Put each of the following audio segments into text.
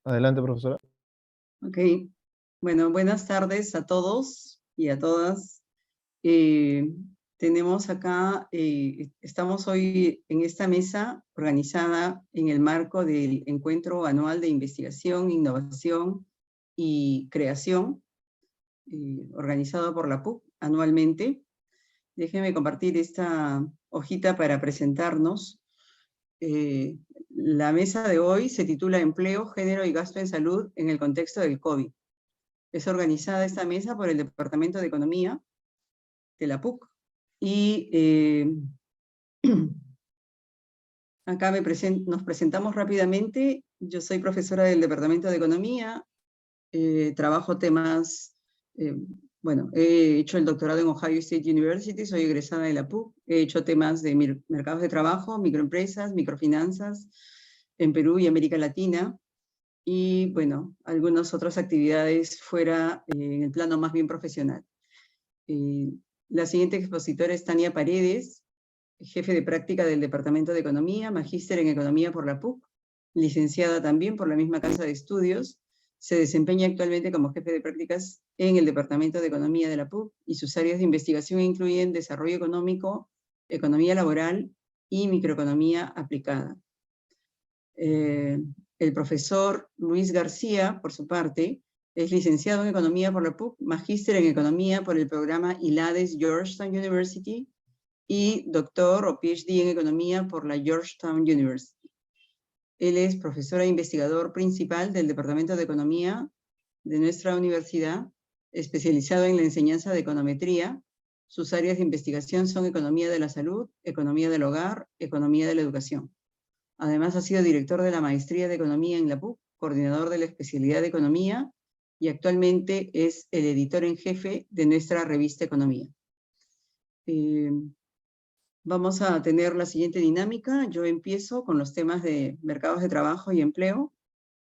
Adelante, profesora. Ok, bueno, buenas tardes a todos y a todas. Tenemos acá, estamos hoy en esta mesa organizada en el marco del Encuentro Anual de Investigación, Innovación y Creación, organizado por la PUC anualmente. Déjenme compartir esta hojita para presentarnos. La mesa de hoy se titula Empleo, Género y Gasto en Salud en el contexto del COVID. Es organizada esta mesa por el Departamento de Economía de la PUC. Y acá nos presentamos rápidamente. Yo soy profesora del Departamento de Economía. Trabajo temas, bueno, he hecho el doctorado en Ohio State University, soy egresada de la PUC. He hecho temas de mercados de trabajo, microempresas, microfinanzas en Perú y América Latina. Y bueno, algunas otras actividades fuera en el plano más bien profesional. La siguiente expositora es Tania Paredes, jefe de práctica del Departamento de Economía, magíster en Economía por la PUC, licenciada también por la misma casa de estudios. Se desempeña actualmente como jefe de prácticas en el Departamento de Economía de la PUC y sus áreas de investigación incluyen desarrollo económico, economía laboral y microeconomía aplicada. El profesor Luis García, por su parte, es licenciado en Economía por la PUC, magíster en Economía por el programa ILADES Georgetown University y doctor o PhD en Economía por la Georgetown University. Él es profesor e investigador principal del Departamento de Economía de nuestra universidad, especializado en la enseñanza de econometría. Sus áreas de investigación son Economía de la Salud, Economía del Hogar, Economía de la Educación. Además, ha sido director de la Maestría de Economía en la PUC, coordinador de la especialidad de Economía y actualmente es el editor en jefe de nuestra revista Economía. Vamos a tener la siguiente dinámica. Yo empiezo con los temas de mercados de trabajo y empleo.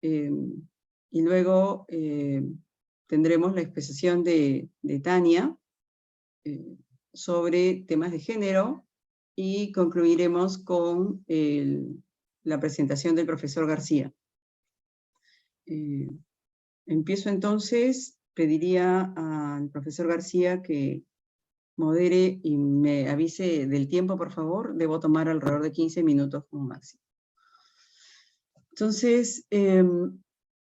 Y luego tendremos la exposición de Tania sobre temas de género y concluiremos con la presentación del profesor García. Empiezo entonces, pediría al profesor García que modere y me avise del tiempo, por favor. Debo tomar alrededor de 15 minutos como máximo. Entonces,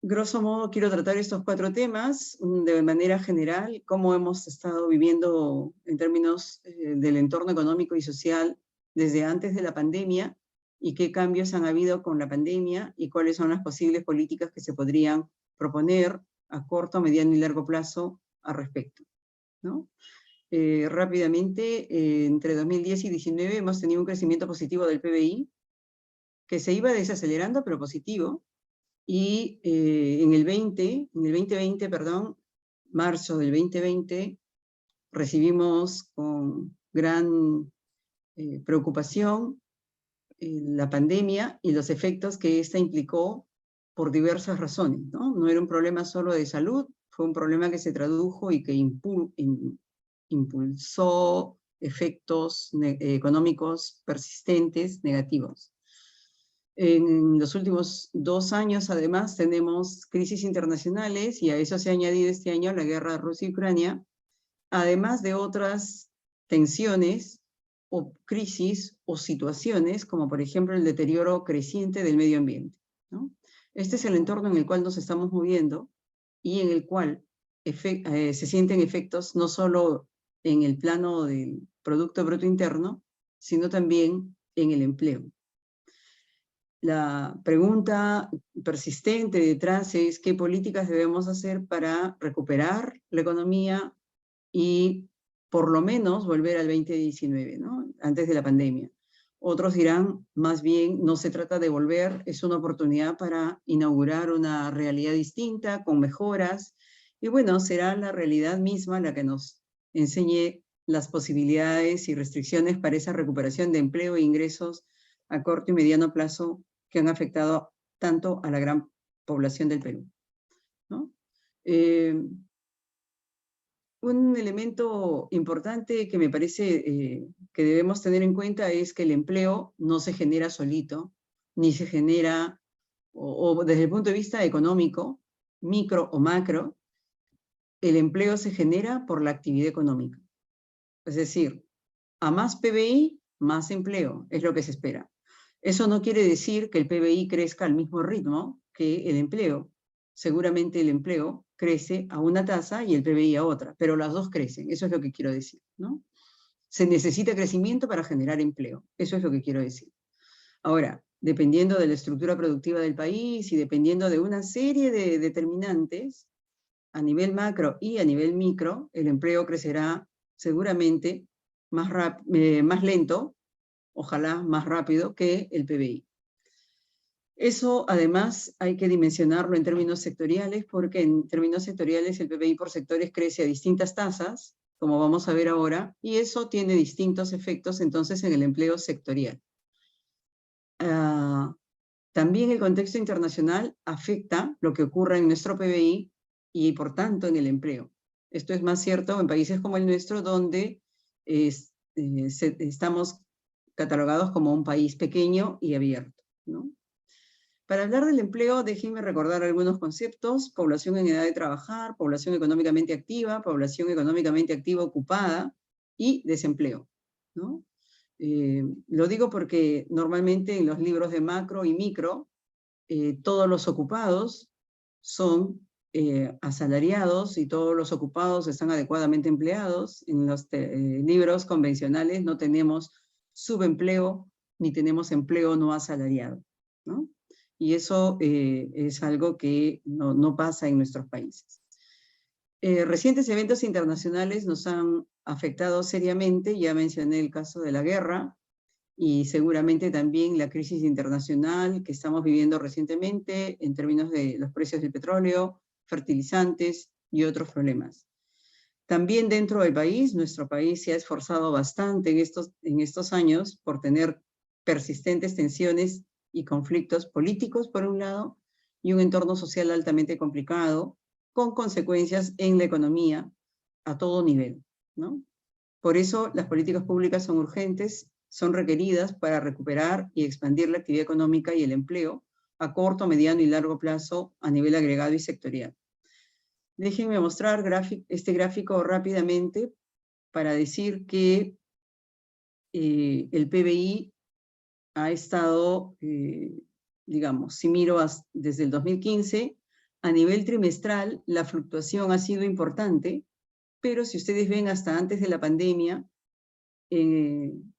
grosso modo, quiero tratar estos 4 temas de manera general, cómo hemos estado viviendo en términos del entorno económico y social desde antes de la pandemia y qué cambios han habido con la pandemia y cuáles son las posibles políticas que se podrían proponer a corto, mediano y largo plazo al respecto, ¿no? Rápidamente, entre 2010 y 2019 hemos tenido un crecimiento positivo del PBI, que se iba desacelerando, pero positivo, y en el 2020, marzo del 2020, recibimos con gran preocupación la pandemia y los efectos que esta implicó por diversas razones, ¿no? No era un problema solo de salud, fue un problema que se tradujo y que impulsó efectos económicos persistentes, negativos. En los últimos 2 años, además, tenemos crisis internacionales y a eso se ha añadido este año la guerra de Rusia y Ucrania, además de otras tensiones o crisis o situaciones, como por ejemplo el deterioro creciente del medio ambiente, ¿no? Este es el entorno en el cual nos estamos moviendo y en el cual se sienten efectos no solo en el plano del Producto Bruto Interno, sino también en el empleo. La pregunta persistente detrás es qué políticas debemos hacer para recuperar la economía y por lo menos volver al 2019, ¿no? Antes de la pandemia. Otros dirán, más bien, no se trata de volver, es una oportunidad para inaugurar una realidad distinta, con mejoras, y bueno, será la realidad misma la que nos enseñe las posibilidades y restricciones para esa recuperación de empleo e ingresos a corto y mediano plazo que han afectado tanto a la gran población del Perú, ¿no? Un elemento importante que me parece que debemos tener en cuenta es que el empleo no se genera solito, ni se genera, o desde el punto de vista económico, micro o macro, el empleo se genera por la actividad económica. Es decir, a más PBI, más empleo, es lo que se espera. Eso no quiere decir que el PBI crezca al mismo ritmo que el empleo. Seguramente el empleo crece a una tasa y el PBI a otra, pero las dos crecen, eso es lo que quiero decir, ¿no? Se necesita crecimiento para generar empleo, eso es lo que quiero decir. Ahora, dependiendo de la estructura productiva del país y dependiendo de una serie de determinantes, a nivel macro y a nivel micro, el empleo crecerá seguramente más lento, ojalá más rápido que el PBI. Eso además hay que dimensionarlo en términos sectoriales, porque en términos sectoriales el PBI por sectores crece a distintas tasas, como vamos a ver ahora, y eso tiene distintos efectos entonces en el empleo sectorial. También el contexto internacional afecta lo que ocurre en nuestro PBI y por tanto en el empleo. Esto es más cierto en países como el nuestro, donde estamos catalogados como un país pequeño y abierto, ¿no? Para hablar del empleo, déjenme recordar algunos conceptos: población en edad de trabajar, población económicamente activa ocupada y desempleo, ¿no? Lo digo porque normalmente en los libros de macro y micro, todos los ocupados son asalariados y todos los ocupados están adecuadamente empleados. En los libros convencionales no tenemos subempleo ni tenemos empleo no asalariado, ¿no? Y eso es algo que no pasa en nuestros países. Recientes eventos internacionales nos han afectado seriamente, ya mencioné el caso de la guerra, y seguramente también la crisis internacional que estamos viviendo recientemente en términos de los precios del petróleo, fertilizantes y otros problemas. También dentro del país, nuestro país se ha esforzado bastante en estos años por tener persistentes tensiones y conflictos políticos, por un lado, y un entorno social altamente complicado, con consecuencias en la economía a todo nivel, ¿no? Por eso las políticas públicas son urgentes, son requeridas para recuperar y expandir la actividad económica y el empleo a corto, mediano y largo plazo a nivel agregado y sectorial. Déjenme mostrar este gráfico rápidamente para decir que el PBI ha estado, digamos, si miro desde el 2015, a nivel trimestral la fluctuación ha sido importante, pero si ustedes ven hasta antes de la pandemia,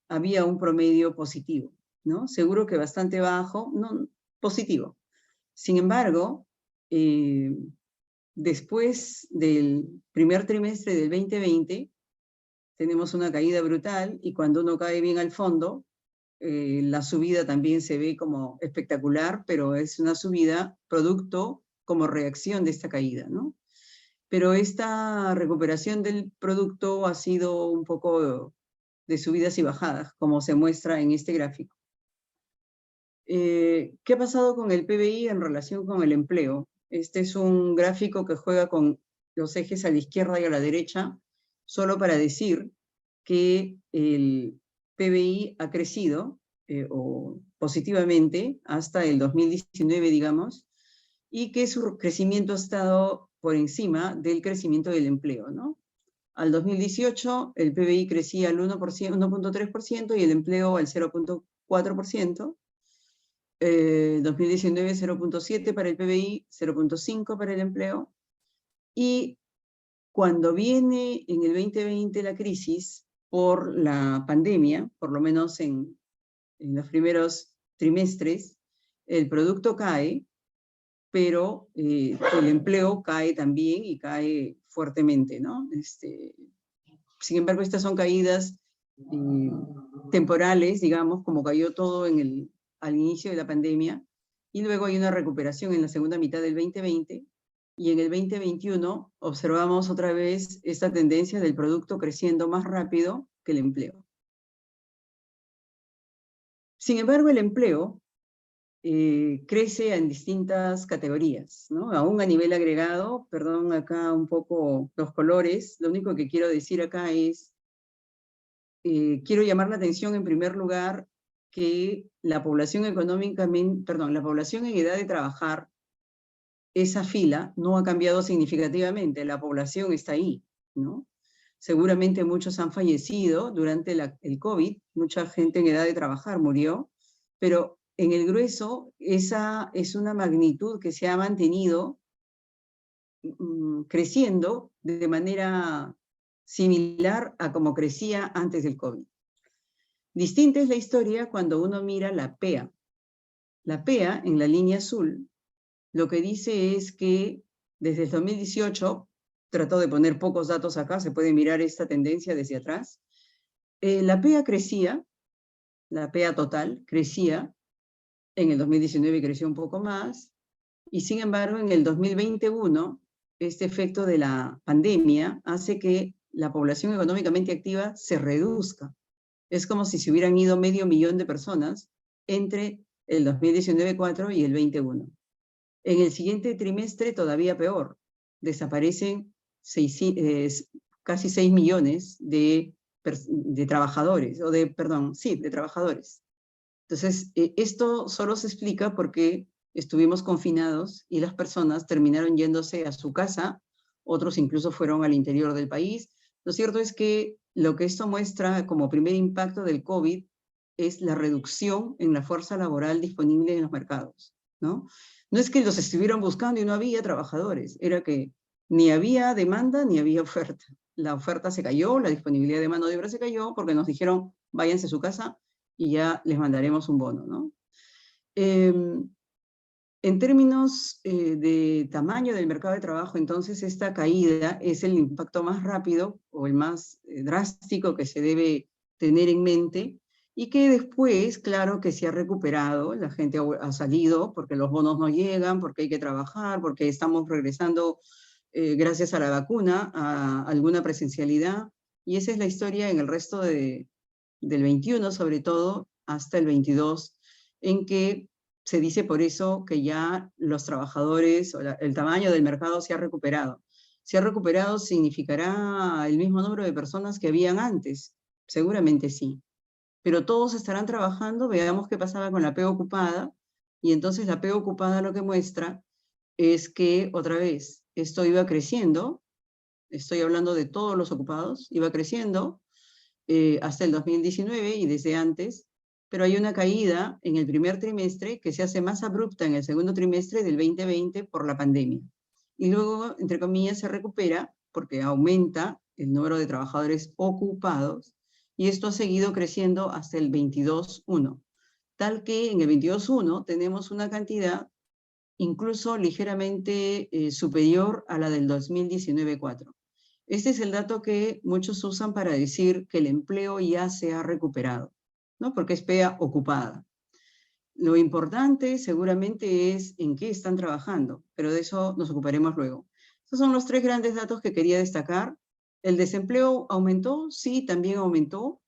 había un promedio positivo, ¿no? Seguro que bastante bajo, no, positivo. Sin embargo, después del primer trimestre del 2020, tenemos una caída brutal y cuando uno cae bien al fondo, la subida también se ve como espectacular, pero es una subida producto como reacción de esta caída, ¿no? Pero esta recuperación del producto ha sido un poco de subidas y bajadas, como se muestra en este gráfico. ¿Qué ha pasado con el PBI en relación con el empleo? Este es un gráfico que juega con los ejes a la izquierda y a la derecha, solo para decir que el PBI ha crecido positivamente hasta el 2019, digamos, y que su crecimiento ha estado por encima del crecimiento del empleo, ¿no? Al 2018 el PBI crecía al 1.3% y el empleo al 0.4%. 2019 0.7 para el PBI, 0.5 para el empleo. Y cuando viene en el 2020 la crisis por la pandemia, por lo menos en los primeros trimestres, el producto cae, pero el empleo cae también y cae fuertemente, ¿no? Sin embargo, estas son caídas temporales, digamos, como cayó todo al inicio de la pandemia, y luego hay una recuperación en la segunda mitad del 2020, y en el 2021 observamos otra vez esta tendencia del producto creciendo más rápido que el empleo. Sin embargo, el empleo crece en distintas categorías, ¿no? Aún a nivel agregado, perdón acá un poco los colores, lo único que quiero decir acá es, quiero llamar la atención en primer lugar que la población económicamente, perdón, la población en edad de trabajar, esa fila no ha cambiado significativamente, la población está ahí, ¿no? Seguramente muchos han fallecido durante el COVID, mucha gente en edad de trabajar murió, pero en el grueso esa es una magnitud que se ha mantenido creciendo de manera similar a como crecía antes del COVID. Distinta es la historia cuando uno mira la PEA. La PEA, en la línea azul, lo que dice es que desde el 2018, trato de poner pocos datos acá, se puede mirar esta tendencia desde atrás, la PEA crecía, la PEA total crecía, en el 2019 creció un poco más, y sin embargo en el 2021, este efecto de la pandemia hace que la población económicamente activa se reduzca. Es como si se hubieran ido 500.000 de personas entre el 2019-4 y el 21. En el siguiente trimestre todavía peor, desaparecen casi 6 millones de trabajadores, de trabajadores. Entonces, esto solo se explica porque estuvimos confinados y las personas terminaron yéndose a su casa, otros incluso fueron al interior del país. Lo cierto es que lo que esto muestra como primer impacto del COVID es la reducción en la fuerza laboral disponible en los mercados, ¿no? No es que los estuvieran buscando y no había trabajadores, era que ni había demanda ni había oferta. La oferta se cayó, la disponibilidad de mano de obra se cayó porque nos dijeron váyanse a su casa y ya les mandaremos un bono, ¿no? En términos de tamaño del mercado de trabajo, entonces esta caída es el impacto más rápido o el más drástico que se debe tener en mente y que después, claro que se ha recuperado, la gente ha salido porque los bonos no llegan, porque hay que trabajar, porque estamos regresando gracias a la vacuna a alguna presencialidad y esa es la historia en el resto del 21 sobre todo hasta el 22 en que se dice por eso que ya los trabajadores, o el tamaño del mercado se ha recuperado. ¿Se ha recuperado significará el mismo número de personas que habían antes? Seguramente sí. Pero todos estarán trabajando, veamos qué pasaba con la P ocupada, y entonces la P ocupada lo que muestra es que, otra vez, esto iba creciendo, estoy hablando de todos los ocupados, iba creciendo hasta el 2019 y desde antes, pero hay una caída en el primer trimestre que se hace más abrupta en el segundo trimestre del 2020 por la pandemia. Y luego, entre comillas, se recupera porque aumenta el número de trabajadores ocupados y esto ha seguido creciendo hasta el 22.1, tal que en el 22.1 tenemos una cantidad incluso ligeramente superior a la del 2019-4. Este es el dato que muchos usan para decir que el empleo ya se ha recuperado, ¿no? Porque es PEA ocupada. Lo importante seguramente es en qué están trabajando, pero de eso nos ocuparemos luego. Estos son los tres grandes datos que quería destacar. ¿El desempleo aumentó? Sí, también aumentó,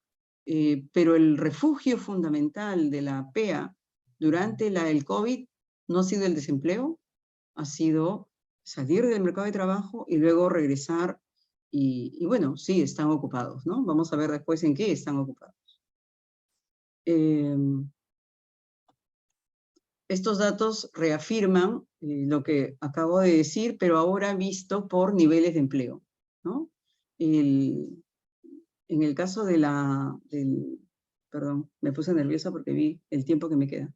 pero el refugio fundamental de la PEA durante el COVID no ha sido el desempleo, ha sido salir del mercado de trabajo y luego regresar y bueno, sí, están ocupados, ¿no? Vamos a ver después en qué están ocupados. Estos datos reafirman lo que acabo de decir, pero ahora visto por niveles de empleo, ¿no? En el caso perdón, me puse nerviosa porque vi el tiempo que me queda.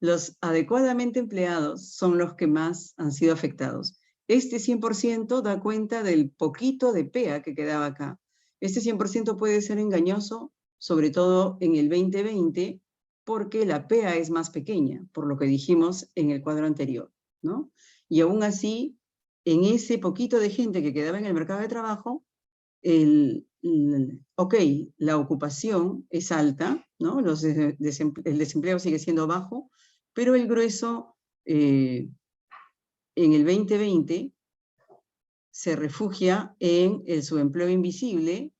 Los adecuadamente empleados son los que más han sido afectados. Este 100% da cuenta del poquito de PEA que quedaba acá. Este 100% puede ser engañoso, sobre todo en el 2020, porque la PEA es más pequeña, por lo que dijimos en el cuadro anterior, ¿no? Y aún así, en ese poquito de gente que quedaba en el mercado de trabajo, ok, la ocupación es alta, ¿no? El desempleo sigue siendo bajo, pero el grueso en el 2020 se refugia en el subempleo invisible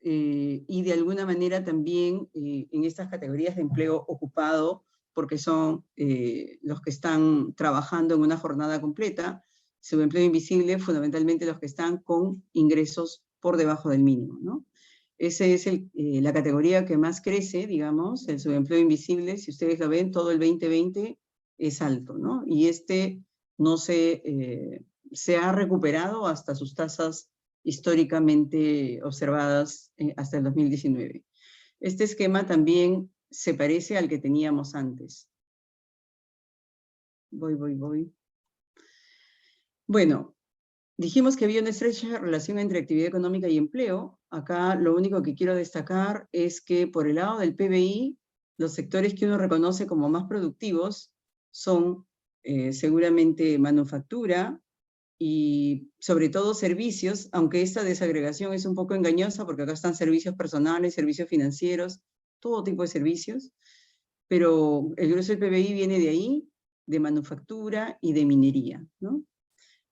y de alguna manera también en estas categorías de empleo ocupado, porque son los que están trabajando en una jornada completa, subempleo invisible, fundamentalmente los que están con ingresos por debajo del mínimo, ¿no? Esa es la categoría que más crece, digamos, el subempleo invisible. Si ustedes lo ven, todo el 2020 es alto, ¿no? Y no se ha recuperado hasta sus tasas históricamente observadas hasta el 2019. Este esquema también se parece al que teníamos antes. Voy. Bueno, dijimos que había una estrecha relación entre actividad económica y empleo. Acá lo único que quiero destacar es que por el lado del PBI, los sectores que uno reconoce como más productivos son seguramente manufactura y sobre todo servicios, aunque esta desagregación es un poco engañosa porque acá están servicios personales, servicios financieros, todo tipo de servicios, pero el grueso del PBI viene de ahí, de manufactura y de minería, ¿no?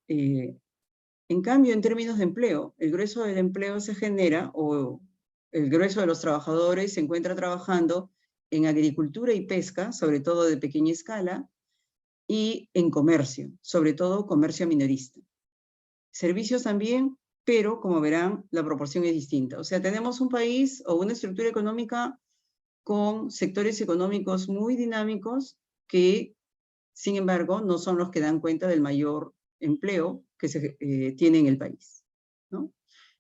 En cambio, en términos de empleo, el grueso del empleo se genera, o el grueso de los trabajadores se encuentra trabajando en agricultura y pesca, sobre todo de pequeña escala, y en comercio, sobre todo comercio minorista. Servicios también, pero como verán, la proporción es distinta. O sea, tenemos un país o una estructura económica con sectores económicos muy dinámicos que, sin embargo, no son los que dan cuenta del mayor empleo que se tiene en el país, ¿no?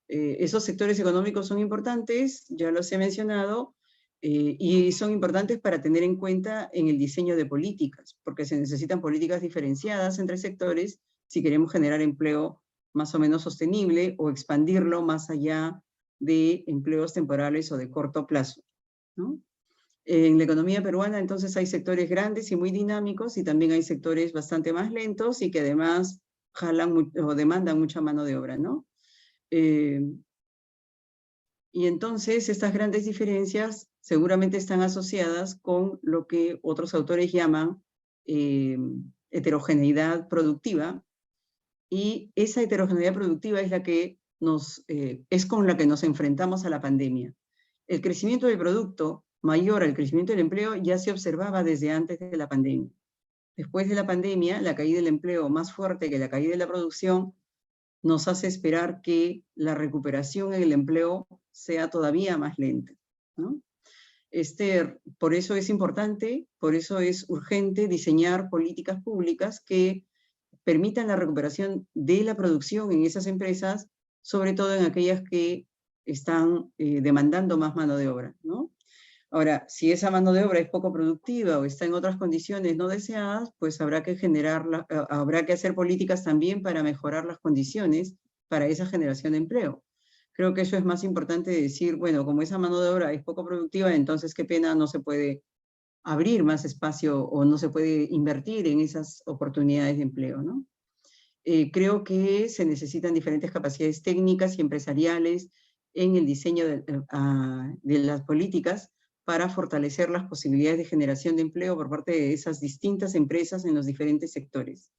Esos sectores económicos son importantes, ya los he mencionado, y son importantes para tener en cuenta en el diseño de políticas, porque se necesitan políticas diferenciadas entre sectores si queremos generar empleo más o menos sostenible o expandirlo más allá de empleos temporales o de corto plazo, ¿no? En la economía peruana, entonces, hay sectores grandes y muy dinámicos y también hay sectores bastante más lentos y que además jalan o demandan mucha mano de obra, ¿no? Y entonces estas grandes diferencias seguramente están asociadas con lo que otros autores llaman heterogeneidad productiva, y esa heterogeneidad productiva es la que es con la que nos enfrentamos a la pandemia. El crecimiento del producto mayor al crecimiento del empleo ya se observaba desde antes de la pandemia. Después de la pandemia, la caída del empleo más fuerte que la caída de la producción nos hace esperar que la recuperación en el empleo sea todavía más lenta, ¿no? Por eso es importante, por eso es urgente diseñar políticas públicas que permitan la recuperación de la producción en esas empresas, sobre todo en aquellas que están demandando más mano de obra, ¿no? Ahora, si esa mano de obra es poco productiva o está en otras condiciones no deseadas, pues habrá que hacer políticas también para mejorar las condiciones para esa generación de empleo. Creo que eso es más importante de decir, bueno, como esa mano de obra es poco productiva, entonces qué pena, no se puede abrir más espacio o no se puede invertir en esas oportunidades de empleo, ¿no? Creo que se necesitan diferentes capacidades técnicas y empresariales en el diseño de las políticas para fortalecer las posibilidades de generación de empleo por parte de esas distintas empresas en los diferentes sectores.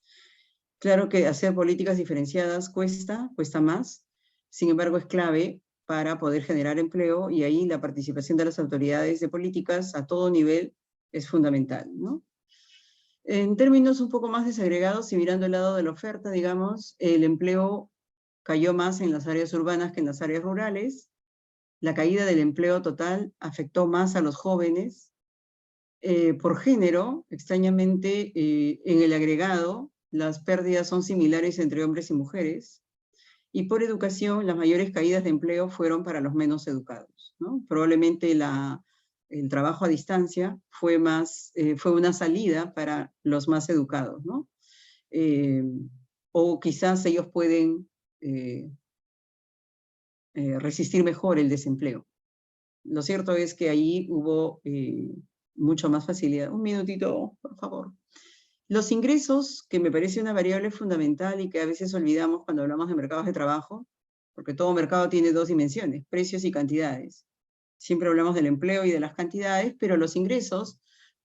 Claro que hacer políticas diferenciadas cuesta más, sin embargo es clave para poder generar empleo, y ahí la participación de las autoridades de políticas a todo nivel es fundamental, ¿no? En términos un poco más desagregados y mirando el lado de la oferta, digamos, el empleo cayó más en las áreas urbanas que en las áreas rurales. La caída del empleo total afectó más a los jóvenes. Por género, extrañamente, en el agregado, las pérdidas son similares entre hombres y mujeres. Y por educación, las mayores caídas de empleo fueron para los menos educados, ¿no? Probablemente el trabajo a distancia fue una salida para los más educados, ¿no? O quizás ellos pueden resistir mejor el desempleo. Lo cierto es que ahí hubo mucho más facilidad. Un minutito, por favor. Los ingresos, que me parece una variable fundamental y que a veces olvidamos cuando hablamos de mercados de trabajo, porque todo mercado tiene dos dimensiones, precios y cantidades. Siempre hablamos del empleo y de las cantidades, pero los ingresos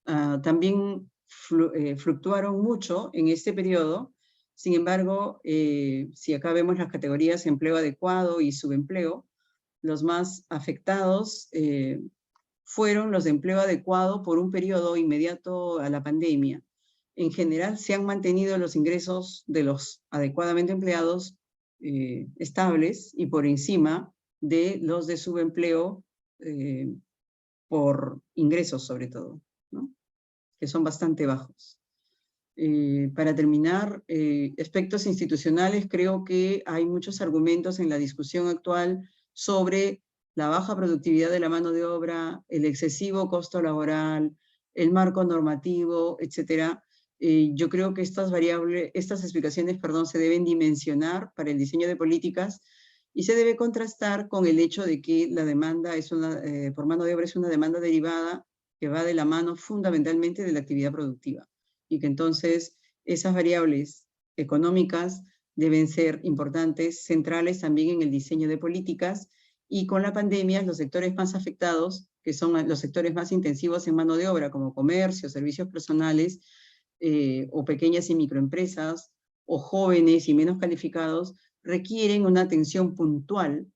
también fluctuaron mucho en este periodo. Sin embargo, si acá vemos las categorías empleo adecuado y subempleo, los más afectados fueron los de empleo adecuado por un periodo inmediato a la pandemia. En general, se han mantenido los ingresos de los adecuadamente empleados estables y por encima de los de subempleo por ingresos sobre todo, ¿no? Que son bastante bajos. Para terminar, aspectos institucionales, creo que hay muchos argumentos en la discusión actual sobre la baja productividad de la mano de obra, el excesivo costo laboral, el marco normativo, etc. Yo creo que estas explicaciones, se deben dimensionar para el diseño de políticas y se debe contrastar con el hecho de que la demanda por mano de obra es una demanda derivada que va de la mano fundamentalmente de la actividad productiva, y que entonces esas variables económicas deben ser importantes, centrales también en el diseño de políticas, y con la pandemia los sectores más afectados, que son los sectores más intensivos en mano de obra, como comercio, servicios personales, o pequeñas y microempresas, o jóvenes y menos calificados, requieren una atención puntual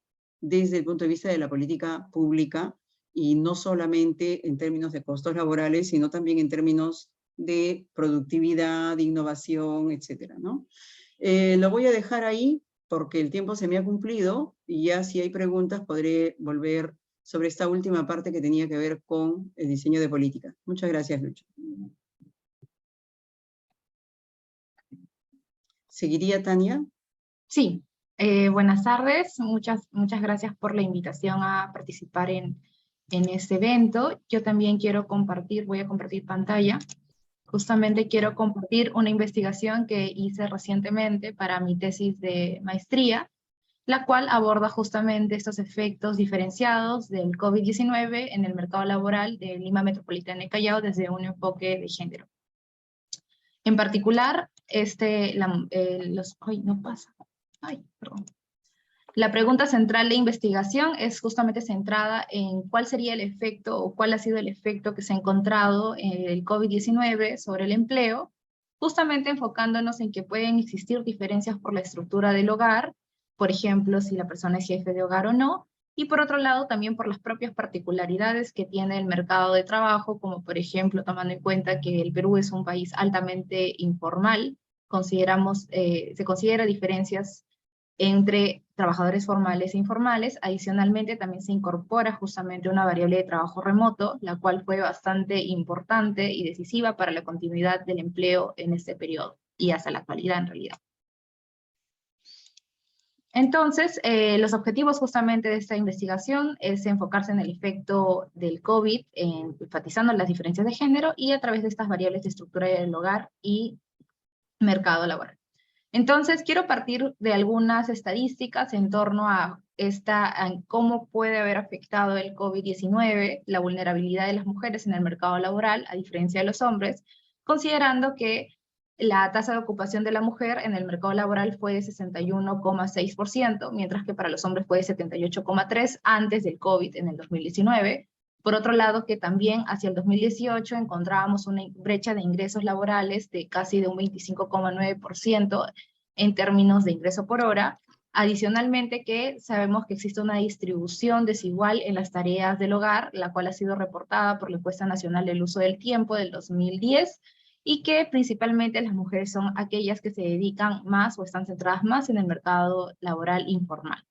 desde el punto de vista de la política pública, y no solamente en términos de costos laborales, sino también en términos de productividad, de innovación, etcétera, ¿no? Lo voy a dejar ahí porque el tiempo se me ha cumplido, y ya si hay preguntas podré volver sobre esta última parte que tenía que ver con el diseño de política. Muchas gracias, Lucho. ¿Seguiría Tania? Sí, buenas tardes. Muchas gracias por la invitación a participar en este evento. Yo también quiero compartir, voy a compartir pantalla. Justamente quiero compartir una investigación que hice recientemente para mi tesis de maestría, la cual aborda justamente estos efectos diferenciados del COVID-19 en el mercado laboral de Lima Metropolitana y Callao desde un enfoque de género. En particular, la pregunta central de investigación es justamente centrada en cuál sería el efecto o cuál ha sido el efecto que se ha encontrado en el COVID-19 sobre el empleo, justamente enfocándonos en que pueden existir diferencias por la estructura del hogar, por ejemplo, si la persona es jefe de hogar o no, y por otro lado también por las propias particularidades que tiene el mercado de trabajo, como por ejemplo tomando en cuenta que el Perú es un país altamente informal, se considera diferencias entre trabajadores formales e informales. Adicionalmente también se incorpora justamente una variable de trabajo remoto, la cual fue bastante importante y decisiva para la continuidad del empleo en este periodo y hasta la actualidad en realidad. Entonces, los objetivos justamente de esta investigación es enfocarse en el efecto del COVID, enfatizando las diferencias de género y a través de estas variables de estructura del hogar y mercado laboral. Entonces, quiero partir de algunas estadísticas en torno a cómo puede haber afectado el COVID-19 la vulnerabilidad de las mujeres en el mercado laboral, a diferencia de los hombres, considerando que la tasa de ocupación de la mujer en el mercado laboral fue de 61,6%, mientras que para los hombres fue de 78,3% antes del COVID en el 2019. Por otro lado, que también hacia el 2018 encontrábamos una brecha de ingresos laborales de casi de un 25,9% en términos de ingreso por hora. Adicionalmente que sabemos que existe una distribución desigual en las tareas del hogar, la cual ha sido reportada por la Encuesta Nacional del Uso del Tiempo del 2010, y que principalmente las mujeres son aquellas que se dedican más o están centradas más en el mercado laboral informal.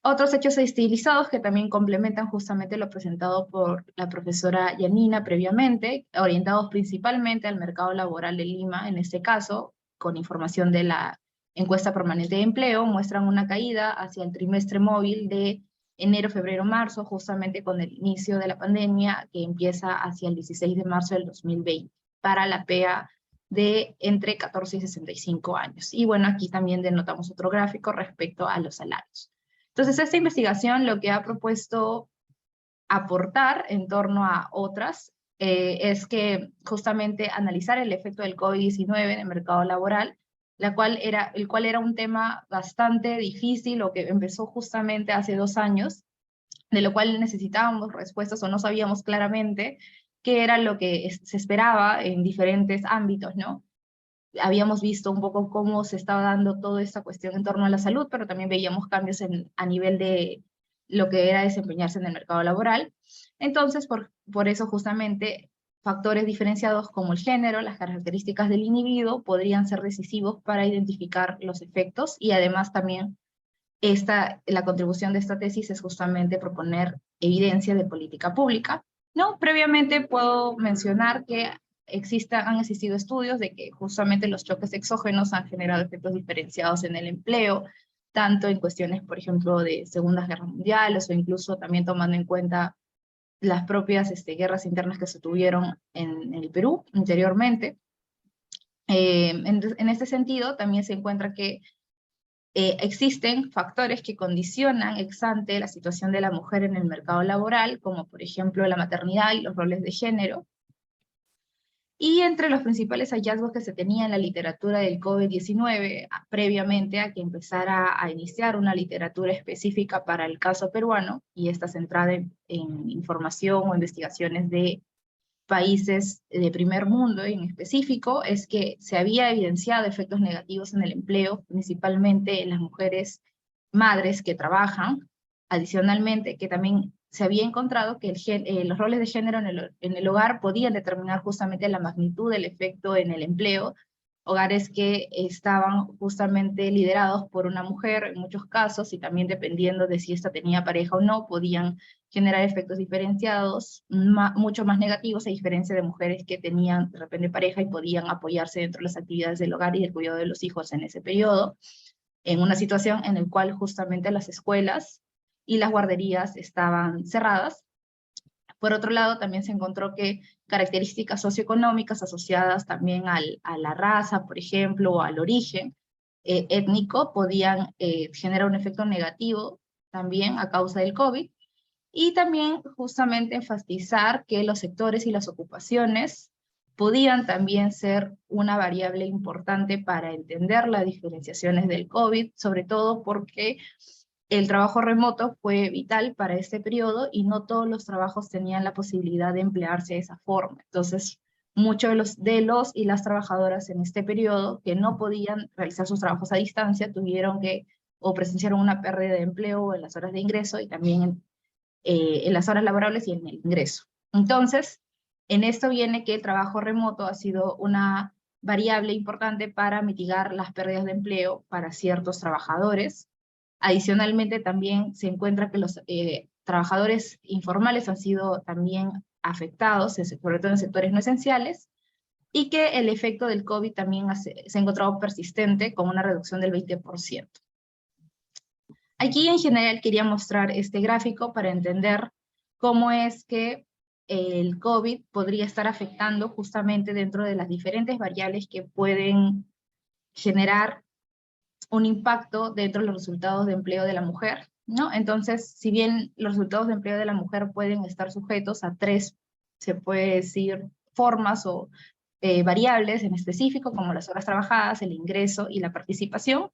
Otros hechos estilizados que también complementan justamente lo presentado por la profesora Yanina previamente, orientados principalmente al mercado laboral de Lima, en este caso, con información de la encuesta permanente de empleo, muestran una caída hacia el trimestre móvil de enero, febrero, marzo, justamente con el inicio de la pandemia, que empieza hacia el 16 de marzo del 2020, para la PEA de entre 14 y 65 años. Y bueno, aquí también denotamos otro gráfico respecto a los salarios. Entonces, esta investigación lo que ha propuesto aportar en torno a otras es que justamente analizar el efecto del COVID-19 en el mercado laboral el cual era un tema bastante difícil, o que empezó justamente hace 2 años, de lo cual necesitábamos respuestas o no sabíamos claramente qué era lo que se esperaba en diferentes ámbitos, ¿no? Habíamos visto un poco cómo se estaba dando toda esta cuestión en torno a la salud, pero también veíamos cambios a nivel de lo que era desempeñarse en el mercado laboral. Entonces, por eso justamente factores diferenciados como el género, las características del individuo, podrían ser decisivos para identificar los efectos, y además también la contribución de esta tesis es justamente proponer evidencia de política pública, ¿no? Previamente puedo mencionar que han existido estudios de que justamente los choques exógenos han generado efectos diferenciados en el empleo, tanto en cuestiones, por ejemplo, de Segundas Guerras Mundiales, o incluso también tomando en cuenta las propias guerras internas que se tuvieron en el Perú anteriormente. En este sentido, también se encuentra que existen factores que condicionan ex ante la situación de la mujer en el mercado laboral, como por ejemplo la maternidad y los roles de género. Y entre los principales hallazgos que se tenía en la literatura del COVID-19, previamente a que empezara a iniciar una literatura específica para el caso peruano, y esta centrada en información o investigaciones de países de primer mundo en específico, es que se había evidenciado efectos negativos en el empleo, principalmente en las mujeres madres que trabajan. Adicionalmente, que también se había encontrado que los roles de género en el hogar podían determinar justamente la magnitud del efecto en el empleo. Hogares que estaban justamente liderados por una mujer en muchos casos, y también dependiendo de si ésta tenía pareja o no, podían generar efectos diferenciados, mucho más negativos, a diferencia de mujeres que tenían de repente pareja y podían apoyarse dentro de las actividades del hogar y del cuidado de los hijos en ese periodo, en una situación en la cual justamente las escuelas y las guarderías estaban cerradas. Por otro lado, también se encontró que características socioeconómicas asociadas también a la raza, por ejemplo, o al origen étnico, podían generar un efecto negativo también a causa del COVID. Y también justamente enfatizar que los sectores y las ocupaciones podían también ser una variable importante para entender las diferenciaciones del COVID, sobre todo porque el trabajo remoto fue vital para este periodo y no todos los trabajos tenían la posibilidad de emplearse de esa forma. Entonces, muchos de los y las trabajadoras en este periodo que no podían realizar sus trabajos a distancia tuvieron que o presenciaron una pérdida de empleo en las horas de ingreso y también en las horas laborables y en el ingreso. Entonces, en esto viene que el trabajo remoto ha sido una variable importante para mitigar las pérdidas de empleo para ciertos trabajadores. Adicionalmente, también se encuentra que los trabajadores informales han sido también afectados, sobre todo en sectores no esenciales, y que el efecto del COVID también se ha encontrado persistente con una reducción del 20%. Aquí en general quería mostrar este gráfico para entender cómo es que el COVID podría estar afectando justamente dentro de las diferentes variables que pueden generar un impacto dentro de los resultados de empleo de la mujer, ¿no? Entonces, si bien los resultados de empleo de la mujer pueden estar sujetos a 3, se puede decir, formas o variables en específico, como las horas trabajadas, el ingreso y la participación,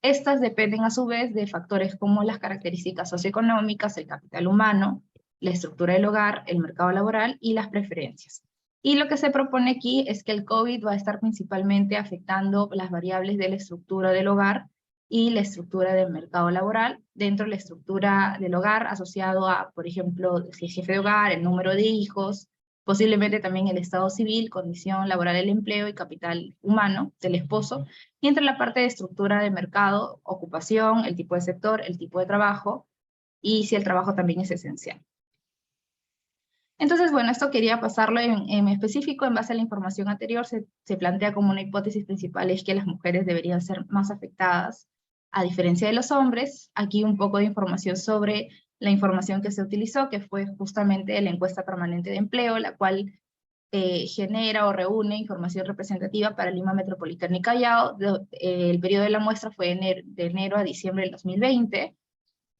estas dependen a su vez de factores como las características socioeconómicas, el capital humano, la estructura del hogar, el mercado laboral y las preferencias. Y lo que se propone aquí es que el COVID va a estar principalmente afectando las variables de la estructura del hogar y la estructura del mercado laboral. Dentro de la estructura del hogar, asociado a, por ejemplo, si es jefe de hogar, el número de hijos, posiblemente también el estado civil, condición laboral del empleo y capital humano del esposo, y entre la parte de estructura de mercado, ocupación, el tipo de sector, el tipo de trabajo, y si el trabajo también es esencial. Entonces, bueno, esto quería pasarlo en específico, en base a la información anterior, se plantea como una hipótesis principal es que las mujeres deberían ser más afectadas, a diferencia de los hombres. Aquí un poco de información sobre la información que se utilizó, que fue justamente la encuesta permanente de empleo, la cual genera o reúne información representativa para Lima Metropolitana y Callao. El periodo de la muestra fue de enero a diciembre del 2020.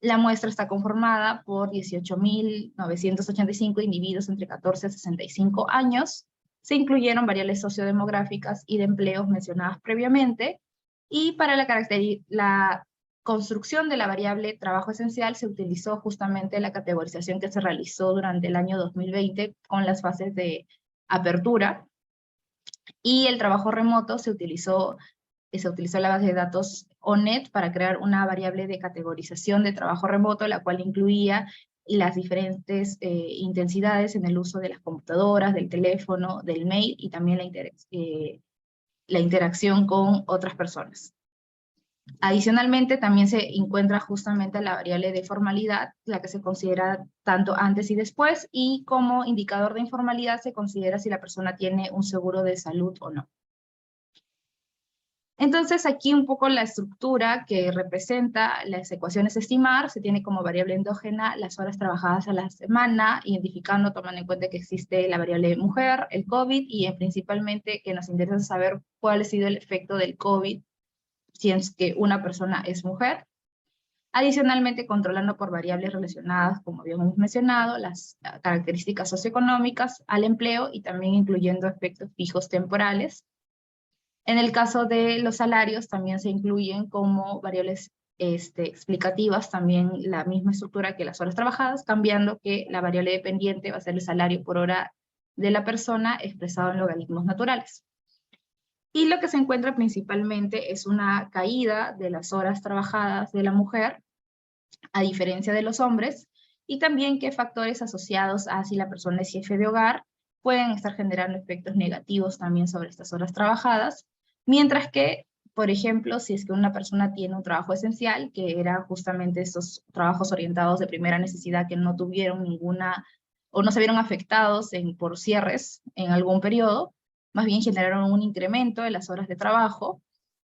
La muestra está conformada por 18.985 individuos entre 14 a 65 años. Se incluyeron variables sociodemográficas y de empleos mencionadas previamente, Y para la construcción de la variable trabajo esencial se utilizó justamente la categorización que se realizó durante el año 2020 con las fases de apertura, y el trabajo remoto se utilizó la base de datos ONET para crear una variable de categorización de trabajo remoto, la cual incluía las diferentes intensidades en el uso de las computadoras, del teléfono, del mail, y también la interacción con otras personas. Adicionalmente, también se encuentra justamente la variable de formalidad, la que se considera tanto antes y después, y como indicador de informalidad se considera si la persona tiene un seguro de salud o no. Entonces, aquí un poco la estructura que representa las ecuaciones estimar, se tiene como variable endógena las horas trabajadas a la semana, identificando, tomando en cuenta que existe la variable mujer, el COVID, y principalmente que nos interesa saber cuál ha sido el efecto del COVID si es que una persona es mujer. Adicionalmente, controlando por variables relacionadas, como habíamos mencionado, las características socioeconómicas al empleo, y también incluyendo aspectos fijos temporales. En el caso de los salarios, también se incluyen como variables explicativas también la misma estructura que las horas trabajadas, cambiando que la variable dependiente va a ser el salario por hora de la persona expresado en logaritmos naturales. Y lo que se encuentra principalmente es una caída de las horas trabajadas de la mujer, a diferencia de los hombres, y también qué factores asociados a si la persona es jefe de hogar pueden estar generando efectos negativos también sobre estas horas trabajadas, mientras que, por ejemplo, si es que una persona tiene un trabajo esencial, que era justamente estos trabajos orientados de primera necesidad que no tuvieron ninguna, o no se vieron afectados por cierres en algún periodo, más bien generaron un incremento de las horas de trabajo.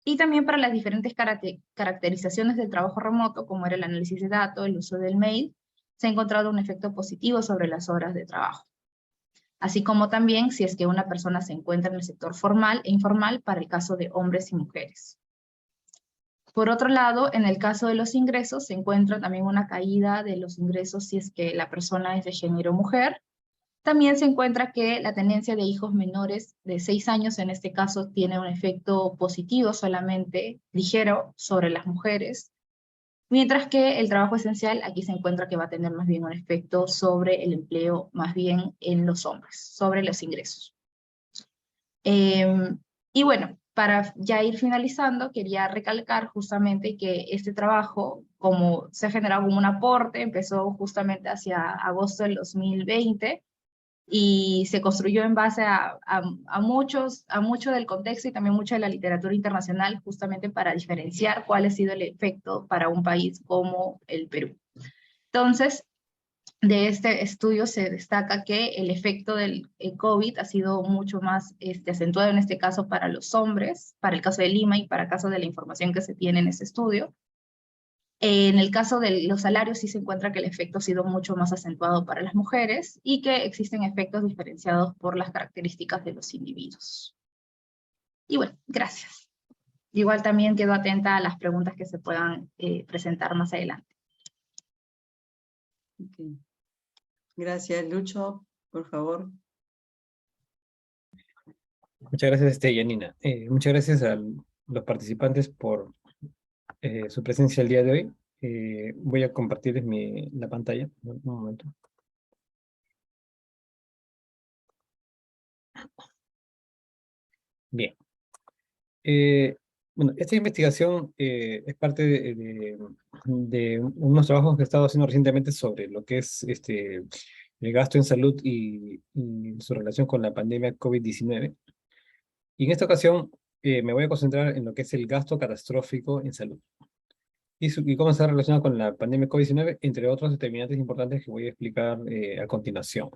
Y también para las diferentes caracterizaciones del trabajo remoto, como era el análisis de datos, el uso del mail, se ha encontrado un efecto positivo sobre las horas de trabajo. Así como también si es que una persona se encuentra en el sector formal e informal para el caso de hombres y mujeres. Por otro lado, en el caso de los ingresos, se encuentra también una caída de los ingresos si es que la persona es de género mujer. También se encuentra que la tenencia de hijos menores de 6 años, en este caso, tiene un efecto positivo solamente, ligero, sobre las mujeres, mientras que el trabajo esencial aquí se encuentra que va a tener más bien un efecto sobre el empleo, más bien en los hombres, sobre los ingresos. Y bueno, para ya ir finalizando, quería recalcar justamente que este trabajo, como se ha generado como un aporte, empezó justamente hacia agosto del 2020, y se construyó en base a mucho del contexto y también mucho de la literatura internacional, justamente para diferenciar cuál ha sido el efecto para un país como el Perú. Entonces, de este estudio se destaca que el efecto del COVID ha sido mucho más acentuado en este caso para los hombres, para el caso de Lima y para el caso de la información que se tiene en ese estudio. En el caso de los salarios sí se encuentra que el efecto ha sido mucho más acentuado para las mujeres y que existen efectos diferenciados por las características de los individuos. Y bueno, gracias. Igual también quedo atenta a las preguntas que se puedan presentar más adelante. Okay. Gracias, Lucho, por favor. Muchas gracias, Yanina. Muchas gracias a los participantes por su presencia el día de hoy. Voy a compartirles la pantalla. Un momento. Bien. Bueno, esta investigación es parte de unos trabajos que he estado haciendo recientemente sobre lo que es el gasto en salud y su relación con la pandemia COVID-19. Y en esta ocasión me voy a concentrar en lo que es el gasto catastrófico en salud y cómo está relacionado con la pandemia COVID-19, entre otros determinantes importantes que voy a explicar a continuación.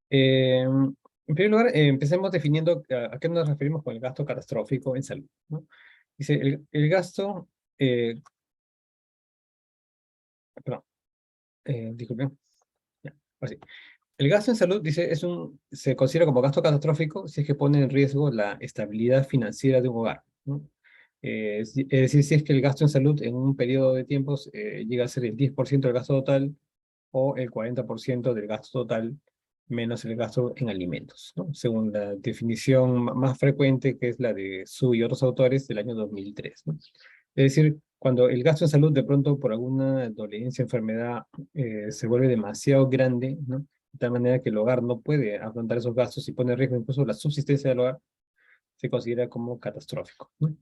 En primer lugar, empecemos definiendo a qué nos referimos con el gasto catastrófico en salud, ¿no? Dice, el gasto, perdón, disculpen, ya, ahora sí. El gasto en salud, dice, se considera como gasto catastrófico si es que pone en riesgo la estabilidad financiera de un hogar, ¿no? Es decir, si es que el gasto en salud en un periodo de tiempos llega a ser el 10% del gasto total o el 40% del gasto total menos el gasto en alimentos, ¿no? Según la definición más frecuente, que es la de Su y otros autores del año 2003, ¿no? Es decir, cuando el gasto en salud de pronto por alguna dolencia, enfermedad, se vuelve demasiado grande, ¿no? De tal manera que el hogar no puede afrontar esos gastos y pone en riesgo incluso la subsistencia del hogar, se considera como catastrófico, ¿no?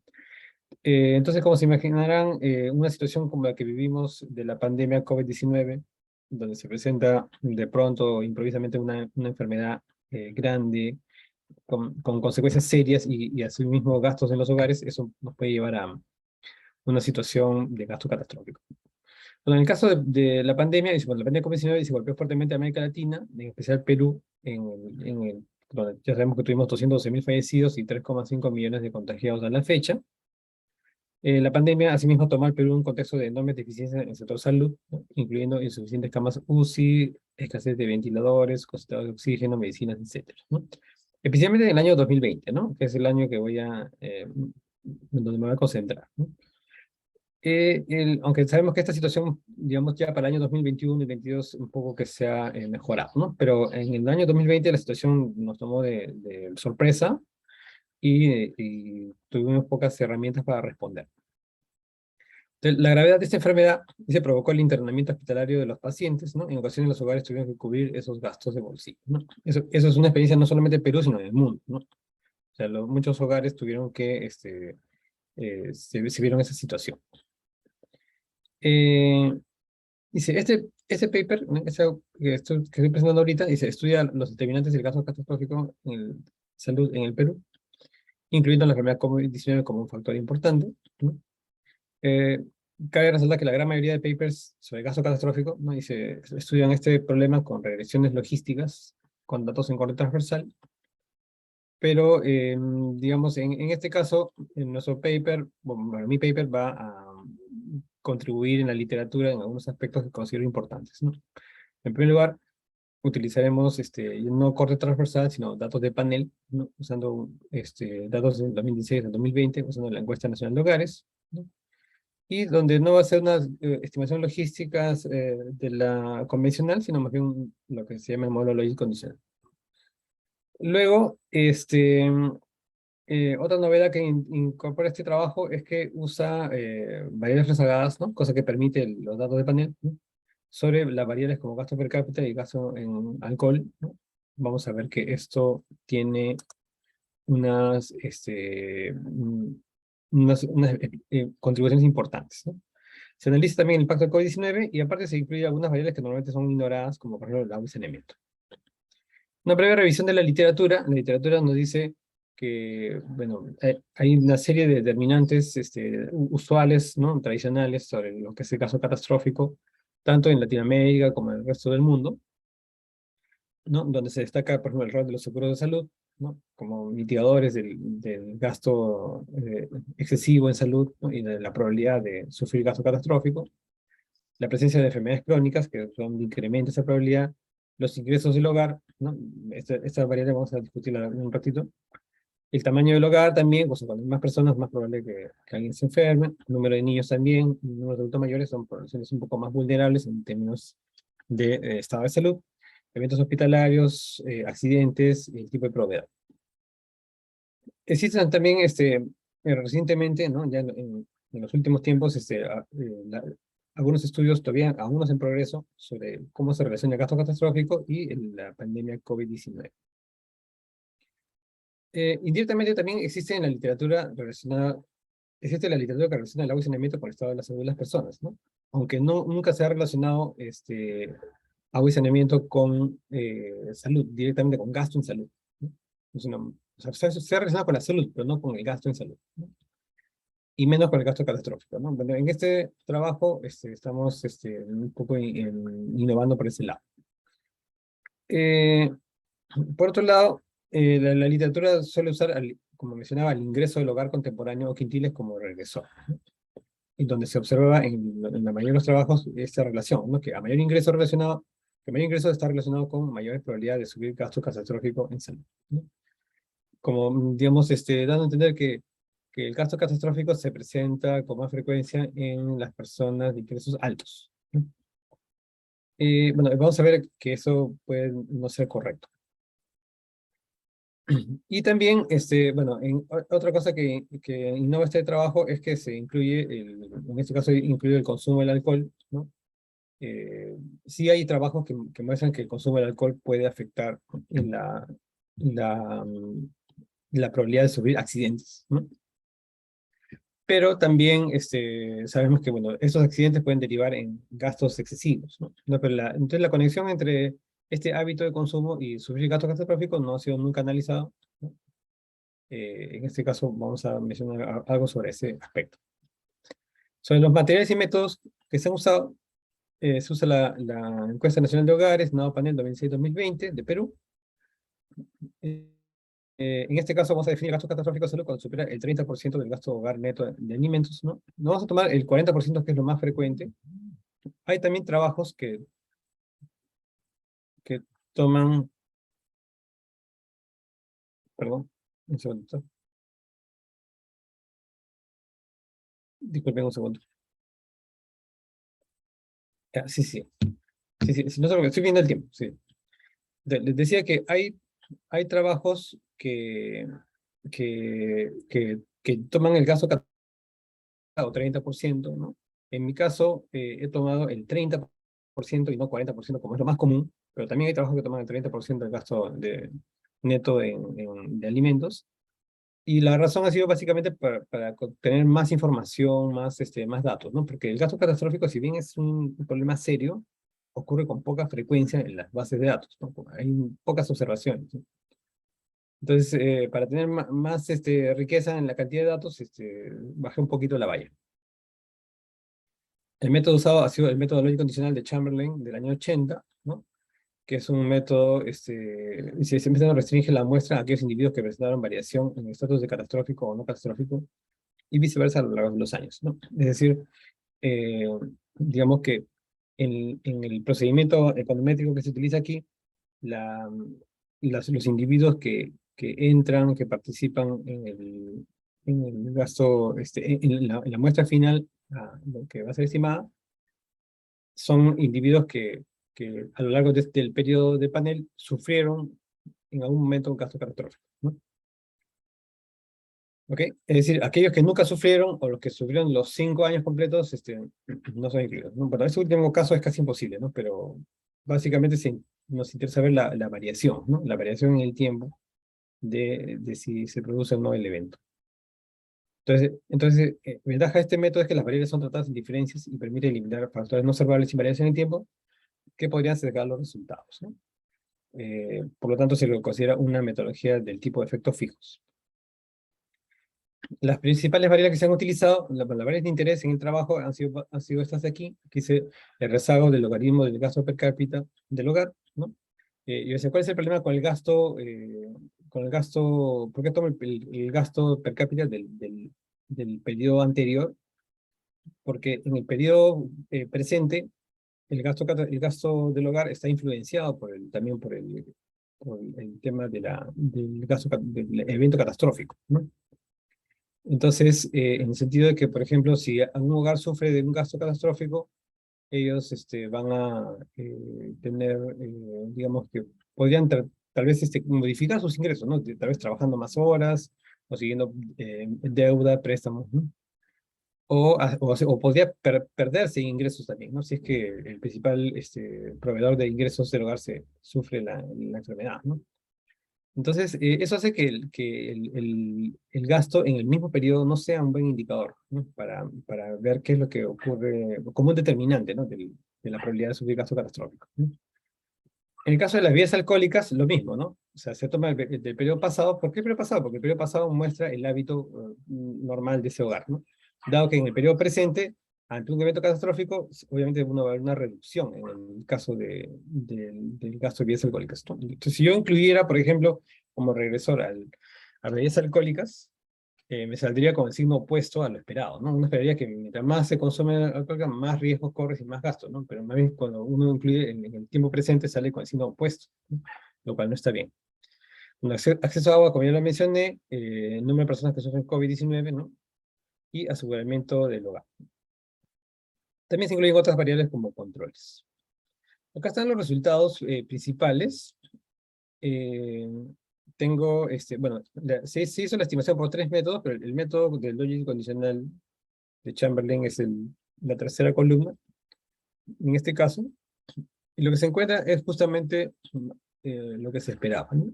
Entonces, como se imaginarán, una situación como la que vivimos de la pandemia COVID-19, donde se presenta de pronto, improvisamente, una enfermedad grande, con consecuencias serias y asimismo gastos en los hogares, eso nos puede llevar a una situación de gasto catastrófico. Bueno, en el caso de la pandemia, la pandemia COVID-19 se golpeó fuertemente a América Latina, en especial Perú, donde ya sabemos que tuvimos 212.000 fallecidos y 3,5 millones de contagiados a la fecha. La pandemia, asimismo, tomó al Perú un contexto de enormes deficiencias en el sector salud, ¿no? Incluyendo insuficientes camas UCI, escasez de ventiladores, concentradores de oxígeno, medicinas, etcétera, ¿no? Especialmente en el año 2020, ¿no? Que es el año que donde me voy a concentrar, ¿no? Aunque sabemos que esta situación, digamos, ya para el año 2021 y 2022 un poco que se ha mejorado, ¿no? Pero en el año 2020 la situación nos tomó de sorpresa y tuvimos pocas herramientas para responder. Entonces, la gravedad de esta enfermedad se provocó el internamiento hospitalario de los pacientes, ¿no? En ocasiones los hogares tuvieron que cubrir esos gastos de bolsillo, ¿no? Eso es una experiencia no solamente en Perú, sino en el mundo, ¿no? O sea, muchos hogares tuvieron que, se vieron esa situación. Dice, este paper, ¿no? Que estoy presentando ahorita, dice, estudia los determinantes del gasto catastrófico en salud en el Perú, incluyendo la enfermedad COVID-19 como un factor importante, ¿no? Cabe resaltar que la gran mayoría de papers sobre gasto catastrófico, ¿no? Estudian este problema con regresiones logísticas, con datos en corte transversal, pero digamos, en este caso, en nuestro paper, bueno, mi paper va a contribuir en la literatura en algunos aspectos que considero importantes, ¿no? En primer lugar, utilizaremos no corte transversal, sino datos de panel, ¿no? Usando datos del 2016 al 2020, usando la encuesta nacional de hogares, ¿no? Y donde no va a ser una estimación logística de la convencional, sino más bien lo que se llama el modelo lógico condicional. Luego, otra novedad que incorpora este trabajo es que usa variables rezagadas, ¿no? Cosa que permite los datos de panel, ¿no? Sobre las variables como gasto per cápita y gasto en alcohol, ¿no? Vamos a ver que esto tiene unas contribuciones importantes, ¿no? Se analiza también el impacto del COVID-19 y aparte se incluye algunas variables que normalmente son ignoradas, como por ejemplo el agua y saneamiento. Una breve revisión de la literatura. La literatura nos dice que, bueno, hay una serie de determinantes usuales, ¿no? Tradicionales sobre lo que es el caso catastrófico, tanto en Latinoamérica como en el resto del mundo, ¿no? Donde se destaca, por ejemplo, el rol de los seguros de salud, ¿no? Como mitigadores del gasto excesivo en salud, ¿no? Y de la probabilidad de sufrir gasto catastrófico. La presencia de enfermedades crónicas, que son incrementa esa probabilidad. Los ingresos del hogar, ¿no? Esta variable vamos a discutirla en un ratito. El tamaño del hogar también, pues cuando hay más personas, más probable que alguien se enferme. El número de niños también, el número de adultos mayores son poblaciones un poco más vulnerables en términos de estado de salud, eventos hospitalarios, accidentes y el tipo de proveedor. Existen también, recientemente, ¿no? Ya en los últimos tiempos, algunos estudios todavía, algunos en progreso, sobre cómo se relaciona el gasto catastrófico y la pandemia COVID-19. Indirectamente también existe la literatura que relaciona el agua y saneamiento con el estado de la salud de las personas, ¿no? Aunque nunca se ha relacionado agua y saneamiento con salud, directamente con gasto en salud, ¿no? O sea, se ha relacionado con la salud, pero no con el gasto en salud, ¿no? Y menos con el gasto catastrófico, ¿no? Bueno, en este trabajo estamos un poco innovando por ese lado. Por otro lado, la literatura suele usar, como mencionaba, el ingreso del hogar contemporáneo o quintiles como regresor, ¿no? En donde se observa en la mayoría de los trabajos esta relación, ¿no? Que mayor ingreso está relacionado con mayor probabilidad de subir gasto catastrófico en salud, ¿no? Como, digamos, dando a entender que el gasto catastrófico se presenta con más frecuencia en las personas de ingresos altos, ¿no? Bueno, vamos a ver que eso puede no ser correcto. Y también, bueno, otra cosa que innova este trabajo es que se incluye, en este caso incluye el consumo del alcohol, ¿no? Sí hay trabajos que muestran que el consumo del alcohol puede afectar en la, mm, la probabilidad de sufrir accidentes, ¿no? Pero también sabemos que, bueno, estos accidentes pueden derivar en gastos excesivos, ¿no? No, pero entonces la conexión entre este hábito de consumo y sufrir gastos catastróficos no ha sido nunca analizado, ¿no? En este caso vamos a mencionar algo sobre ese aspecto. Sobre los materiales y métodos que se han usado, se usa la Encuesta Nacional de Hogares, Nuevo Panel 2006-2020 de Perú. En este caso vamos a definir gastos catastróficos solo cuando supera el 30% del gasto hogar neto de alimentos, ¿no? No vamos a tomar el 40%, que es lo más frecuente. Hay también trabajos que toman, perdón, un segundo. Disculpen un segundo. Sí, sí. Sí, sí, sí, no sé por qué, estoy viendo el tiempo, sí. Les decía que hay trabajos que toman el gasto catastrófico 30%, ¿no? En mi caso, he tomado el 30% y no 40%, como es lo más común, pero también hay trabajos que toman el 30% del gasto neto de alimentos. Y la razón ha sido básicamente para tener más información, más datos, ¿no? Porque el gasto catastrófico, si bien es un problema serio, ocurre con poca frecuencia en las bases de datos, ¿no? Hay pocas observaciones, ¿no? Entonces, para tener más riqueza en la cantidad de datos, bajé un poquito la valla. El método usado ha sido el método lógico condicional de Chamberlain del año 80, ¿no? Que es un método, ese método restringe la muestra a aquellos individuos que presentaron variación en el estatus de catastrófico o no catastrófico, y viceversa a lo largo de los años, ¿no? Es decir, eh, digamos que en el procedimiento econométrico que se utiliza aquí, la, los individuos que entran, que participan en el gasto, en la muestra final, lo que va a ser estimada, son individuos que a lo largo del periodo de panel sufrieron en algún momento un gasto catastrófico, ¿no? ¿Ok? Es decir, aquellos que nunca sufrieron o los que sufrieron los 5 años completos, no son incluidos, ¿no? Bueno, ese último caso es casi imposible, ¿no? Pero básicamente nos interesa ver la variación, ¿no? La variación en el tiempo de si se produce o no el evento. Entonces, ventaja de este método es que las variables son tratadas en diferencias y permite eliminar factores no observables sin variación en el tiempo que podrían sesgar los resultados, ¿no? Por lo tanto, se lo considera una metodología del tipo de efectos fijos. Las principales variables que se han utilizado, las variables de interés en el trabajo han sido estas de aquí. Aquí dice el rezago del logaritmo del gasto per cápita del hogar, ¿no? Yo decía, ¿cuál es el problema con el gasto? ¿Por qué tomo el gasto per cápita del periodo anterior? Porque en el periodo presente, el gasto del hogar está influenciado también por el tema del evento catastrófico, ¿no? Entonces, en el sentido de que, por ejemplo, si un hogar sufre de un gasto catastrófico, ellos van a tener, digamos que podrían tal vez modificar sus ingresos, ¿no? Tal vez trabajando más horas, o siguiendo deuda, préstamos, ¿no? O podría perderse ingresos también, ¿no? Si es que el principal proveedor de ingresos del hogar sufre la enfermedad, ¿no? Entonces, eso hace que el gasto en el mismo periodo no sea un buen indicador, ¿no? Para ver qué es lo que ocurre, como un determinante, ¿no? De la probabilidad de sufrir gasto catastrófico, ¿no? En el caso de las bebidas alcohólicas, lo mismo, ¿no? O sea, se toma del periodo pasado. ¿Por qué el periodo pasado? Porque el periodo pasado muestra el hábito normal de ese hogar, ¿no? Dado que en el periodo presente, ante un evento catastrófico, obviamente uno va a ver una reducción en el caso del gasto de bebidas alcohólicas, ¿no? Entonces, si yo incluyera, por ejemplo, como regresor a bebidas alcohólicas, me saldría con el signo opuesto a lo esperado, ¿no? Uno esperaría que mientras más se consume alcohol, más riesgos corres y más gastos, ¿no? Pero más bien cuando uno incluye en el tiempo presente sale con el signo opuesto, ¿no? Lo cual no está bien. Un acceso a agua, como ya lo mencioné, número de personas que sufren COVID-19, ¿no? Y aseguramiento del hogar. También se incluyen otras variables como controles. Acá están los resultados principales. Eh, Tengo, bueno, se hizo la estimación por 3 métodos, pero el método del lógico condicional de Chamberlain es la tercera columna, en este caso, y lo que se encuentra es justamente lo que se esperaba, ¿no?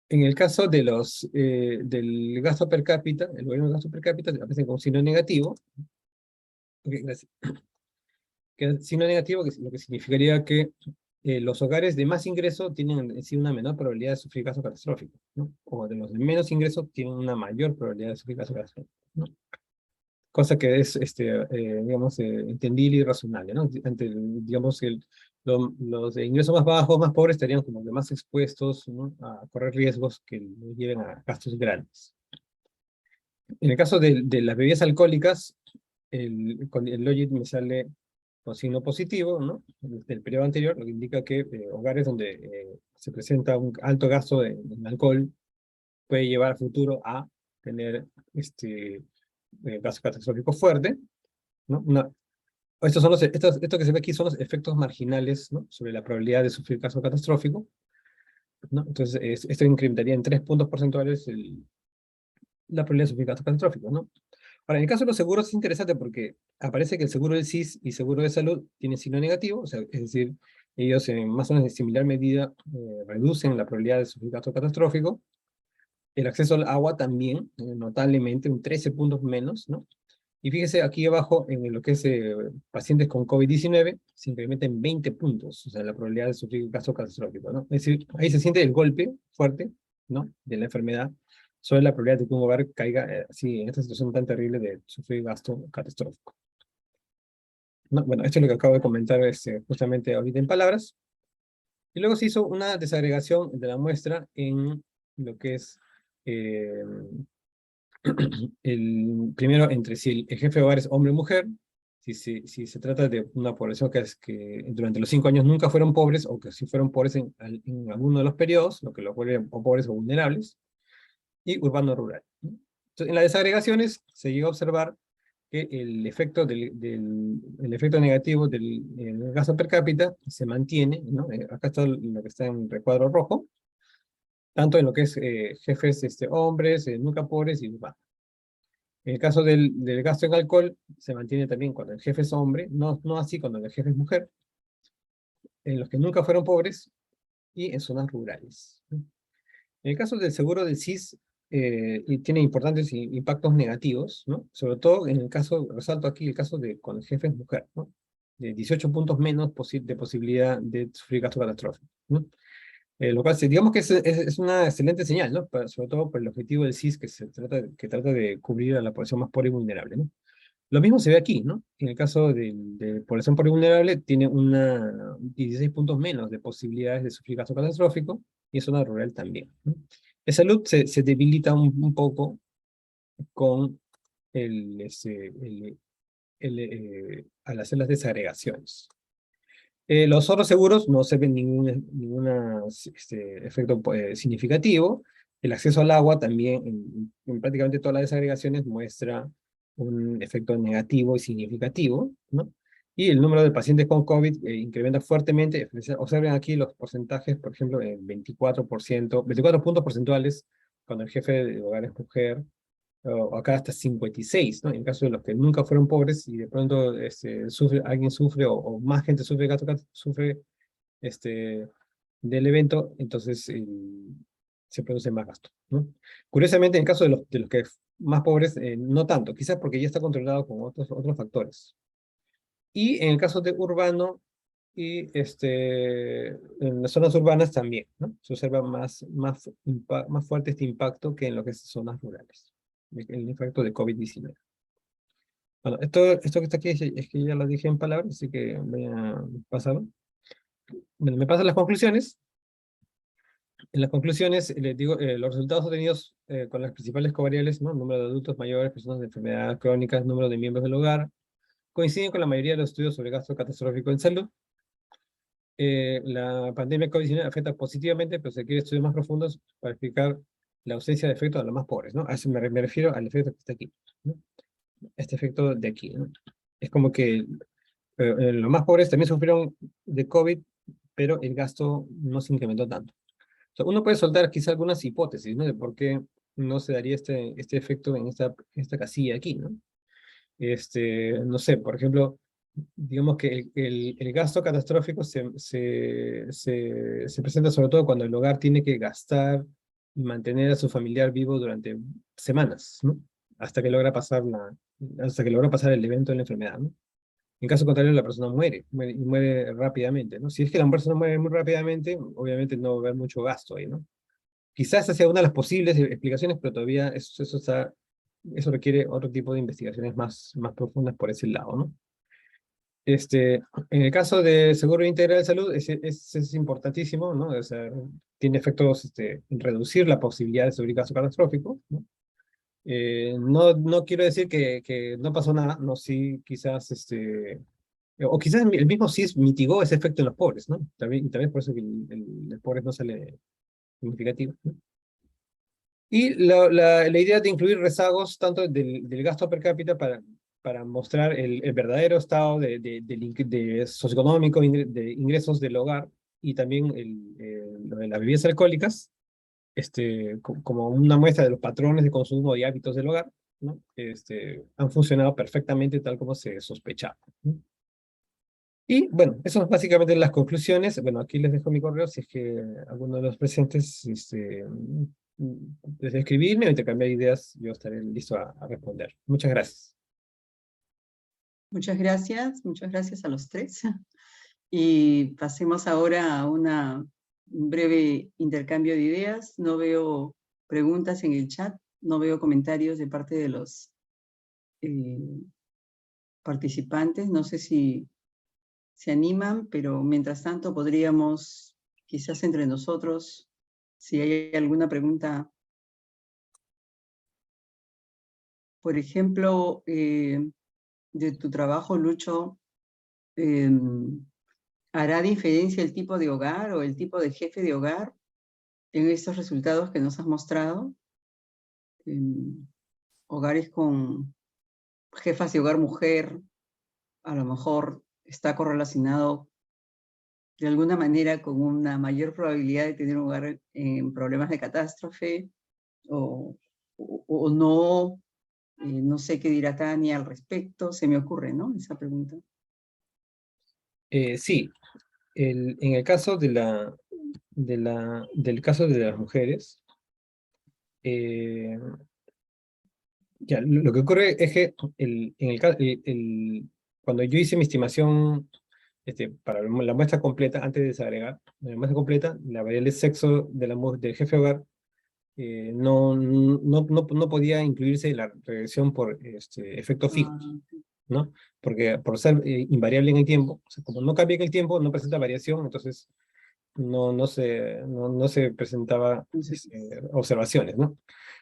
En el caso de del gasto per cápita, el gobierno de gasto per cápita aparece con signo negativo. Ok, gracias. Que es signo negativo, lo que significaría que los hogares de más ingreso tienen en sí una menor probabilidad de sufrir caso catastrófico, ¿no? O de los de menos ingreso tienen una mayor probabilidad de sufrir caso catastrófico, ¿no? Cosa que es, digamos, entendible y razonable, ¿no? Digamos, los de ingresos más bajos, más pobres, estarían como que más expuestos, ¿no?, a correr riesgos que los lleven a gastos grandes. En el caso de las bebidas alcohólicas, con el Logit me sale con signo positivo, ¿no?, del periodo anterior, lo que indica que hogares donde se presenta un alto gasto en alcohol puede llevar a futuro a tener gasto catastrófico fuerte, ¿no? Esto que se ve aquí son los efectos marginales, ¿no?, sobre la probabilidad de sufrir caso catastrófico, ¿no? Entonces, esto incrementaría en 3 puntos porcentuales la probabilidad de sufrir caso catastrófico, ¿no? Ahora, en el caso de los seguros es interesante porque aparece que el seguro del SIS y seguro de salud tienen signo negativo, o sea, es decir, ellos en más o menos en similar medida reducen la probabilidad de sufrir caso catastrófico. El acceso al agua también, notablemente, un 13 puntos menos, ¿no? Y fíjese aquí abajo, en lo que es pacientes con COVID-19, se incrementa en 20 puntos, o sea, la probabilidad de sufrir caso catastrófico, ¿no? Es decir, ahí se siente el golpe fuerte, ¿no?, de la enfermedad sobre la probabilidad de que un hogar caiga así en esta situación tan terrible de sufrir gasto catastrófico, ¿no? Bueno, esto es lo que acabo de comentar justamente ahorita en palabras. Y luego se hizo una desagregación de la muestra en lo que es eh, primero entre si el jefe de hogar es hombre o mujer, si se trata de una población que durante los 5 años nunca fueron pobres, o que sí fueron pobres en alguno de los periodos, lo que los vuelve o pobres o vulnerables, y urbano-rural, ¿no? Entonces, en las desagregaciones se llegó a observar que el efecto, el efecto negativo del gasto per cápita se mantiene, ¿no? Acá está lo que está en recuadro rojo, tanto en lo que es jefes hombres, nunca pobres y urbanos. En el caso del gasto en alcohol, se mantiene también cuando el jefe es hombre, no así cuando el jefe es mujer, en los que nunca fueron pobres y en zonas rurales. En el caso del seguro del SIS, y tiene importantes impactos negativos, ¿no? Sobre todo en el caso, resalto aquí el caso de cuando el jefe es mujer, ¿no? De 18 puntos menos de posibilidad de sufrir gasto catastrófico, ¿no? Lo cual, digamos que es una excelente señal, ¿no? Sobre todo por el objetivo del SIS que trata de cubrir a la población más pobre y vulnerable, ¿no? Lo mismo se ve aquí, ¿no? En el caso de población pobre y vulnerable, tiene 16 puntos menos de posibilidades de sufrir gasto catastrófico, y en zona rural también, ¿no? La salud se debilita un poco con al hacer las desagregaciones. Los otros seguros no se ven ningún efecto significativo. El acceso al agua también, en prácticamente todas las desagregaciones, muestra un efecto negativo y significativo, ¿no? Y el número de pacientes con COVID incrementa fuertemente. Observen aquí los porcentajes, por ejemplo, en 24%, 24 puntos porcentuales cuando el jefe de hogar es mujer, o acá hasta 56, ¿no? En el caso de los que nunca fueron pobres y de pronto alguien sufre o más gente sufre del evento, entonces se produce más gasto, ¿no? Curiosamente, en el caso de los que más pobres, no tanto, quizás porque ya está controlado con otros factores. Y en el caso de urbano y en las zonas urbanas también, ¿no? Se observa más fuerte este impacto que en lo que es zonas rurales, el impacto de COVID-19. Bueno, esto que está aquí es que ya lo dije en palabras, así que voy a pasarlo. Bueno, me pasan las conclusiones. En las conclusiones, les digo, los resultados obtenidos con las principales covariables, ¿no? Número de adultos mayores, personas de enfermedades crónicas, número de miembros del hogar, coinciden con la mayoría de los estudios sobre gasto catastrófico en salud. La pandemia COVID-19 afecta positivamente, pero se requiere estudios más profundos para explicar la ausencia de efectos a los más pobres, ¿no? A eso me refiero al efecto que está aquí, ¿no? Este efecto de aquí, ¿no? Es como que los más pobres también sufrieron de COVID, pero el gasto no se incrementó tanto. O sea, uno puede soltar quizá algunas hipótesis, ¿no? De por qué no se daría este efecto en esta casilla aquí, ¿no? No sé, por ejemplo, digamos que el gasto catastrófico se presenta sobre todo cuando el hogar tiene que gastar y mantener a su familiar vivo durante semanas, ¿no? Hasta que logra pasar el evento de la enfermedad, ¿no? En caso contrario, la persona y muere rápidamente, ¿no? Si es que la persona muere muy rápidamente, obviamente no va a haber mucho gasto ahí, ¿no? Quizás esa sea una de las posibles explicaciones, pero todavía eso requiere otro tipo de investigaciones más profundas por ese lado, ¿no? En el caso de seguro integral de salud, es importantísimo, ¿no? O sea, tiene efectos en reducir la posibilidad de sufrir gasto catastrófico, ¿no? No quiero decir que no pasó nada, no, sí, quizás, o quizás el mismo CIS mitigó ese efecto en los pobres, ¿no? Y también por eso que el pobre no sale significativo, ¿no? Y la idea de incluir rezagos tanto del gasto per cápita para mostrar el verdadero estado de socioeconómico, de ingresos del hogar, y también lo de las bebidas alcohólicas, como una muestra de los patrones de consumo y hábitos del hogar, ¿no? Han funcionado perfectamente tal como se sospechaba, ¿no? Y bueno, esas son básicamente las conclusiones. Bueno, aquí les dejo mi correo si es que alguno de los presentes desde escribirme o intercambiar ideas, yo estaré listo a responder. Muchas gracias. Muchas gracias a los tres. Y pasemos ahora a un breve intercambio de ideas. No veo preguntas en el chat, no veo comentarios de parte de los participantes. No sé si se animan, pero mientras tanto podríamos, quizás entre nosotros, si hay alguna pregunta. Por ejemplo, de tu trabajo, Lucho, ¿hará diferencia el tipo de hogar o el tipo de jefe de hogar en estos resultados que nos has mostrado? Hogares con jefas de hogar mujer, a lo mejor está correlacionado de alguna manera con una mayor probabilidad de tener un hogar en problemas de catástrofe, o no. No sé qué dirá Tania al respecto, se me ocurre, ¿no? Esa pregunta. Sí, en el caso del caso de las mujeres, ya, lo que ocurre es que cuando yo hice mi estimación para la muestra completa, antes de desagregar, la muestra completa, la variable sexo del jefe de hogar no podía incluirse la regresión por efectos fijos, ¿no? Porque por ser invariable en el tiempo, o sea, como no cambia en el tiempo, no presenta variación, entonces no se presentaba observaciones, ¿no?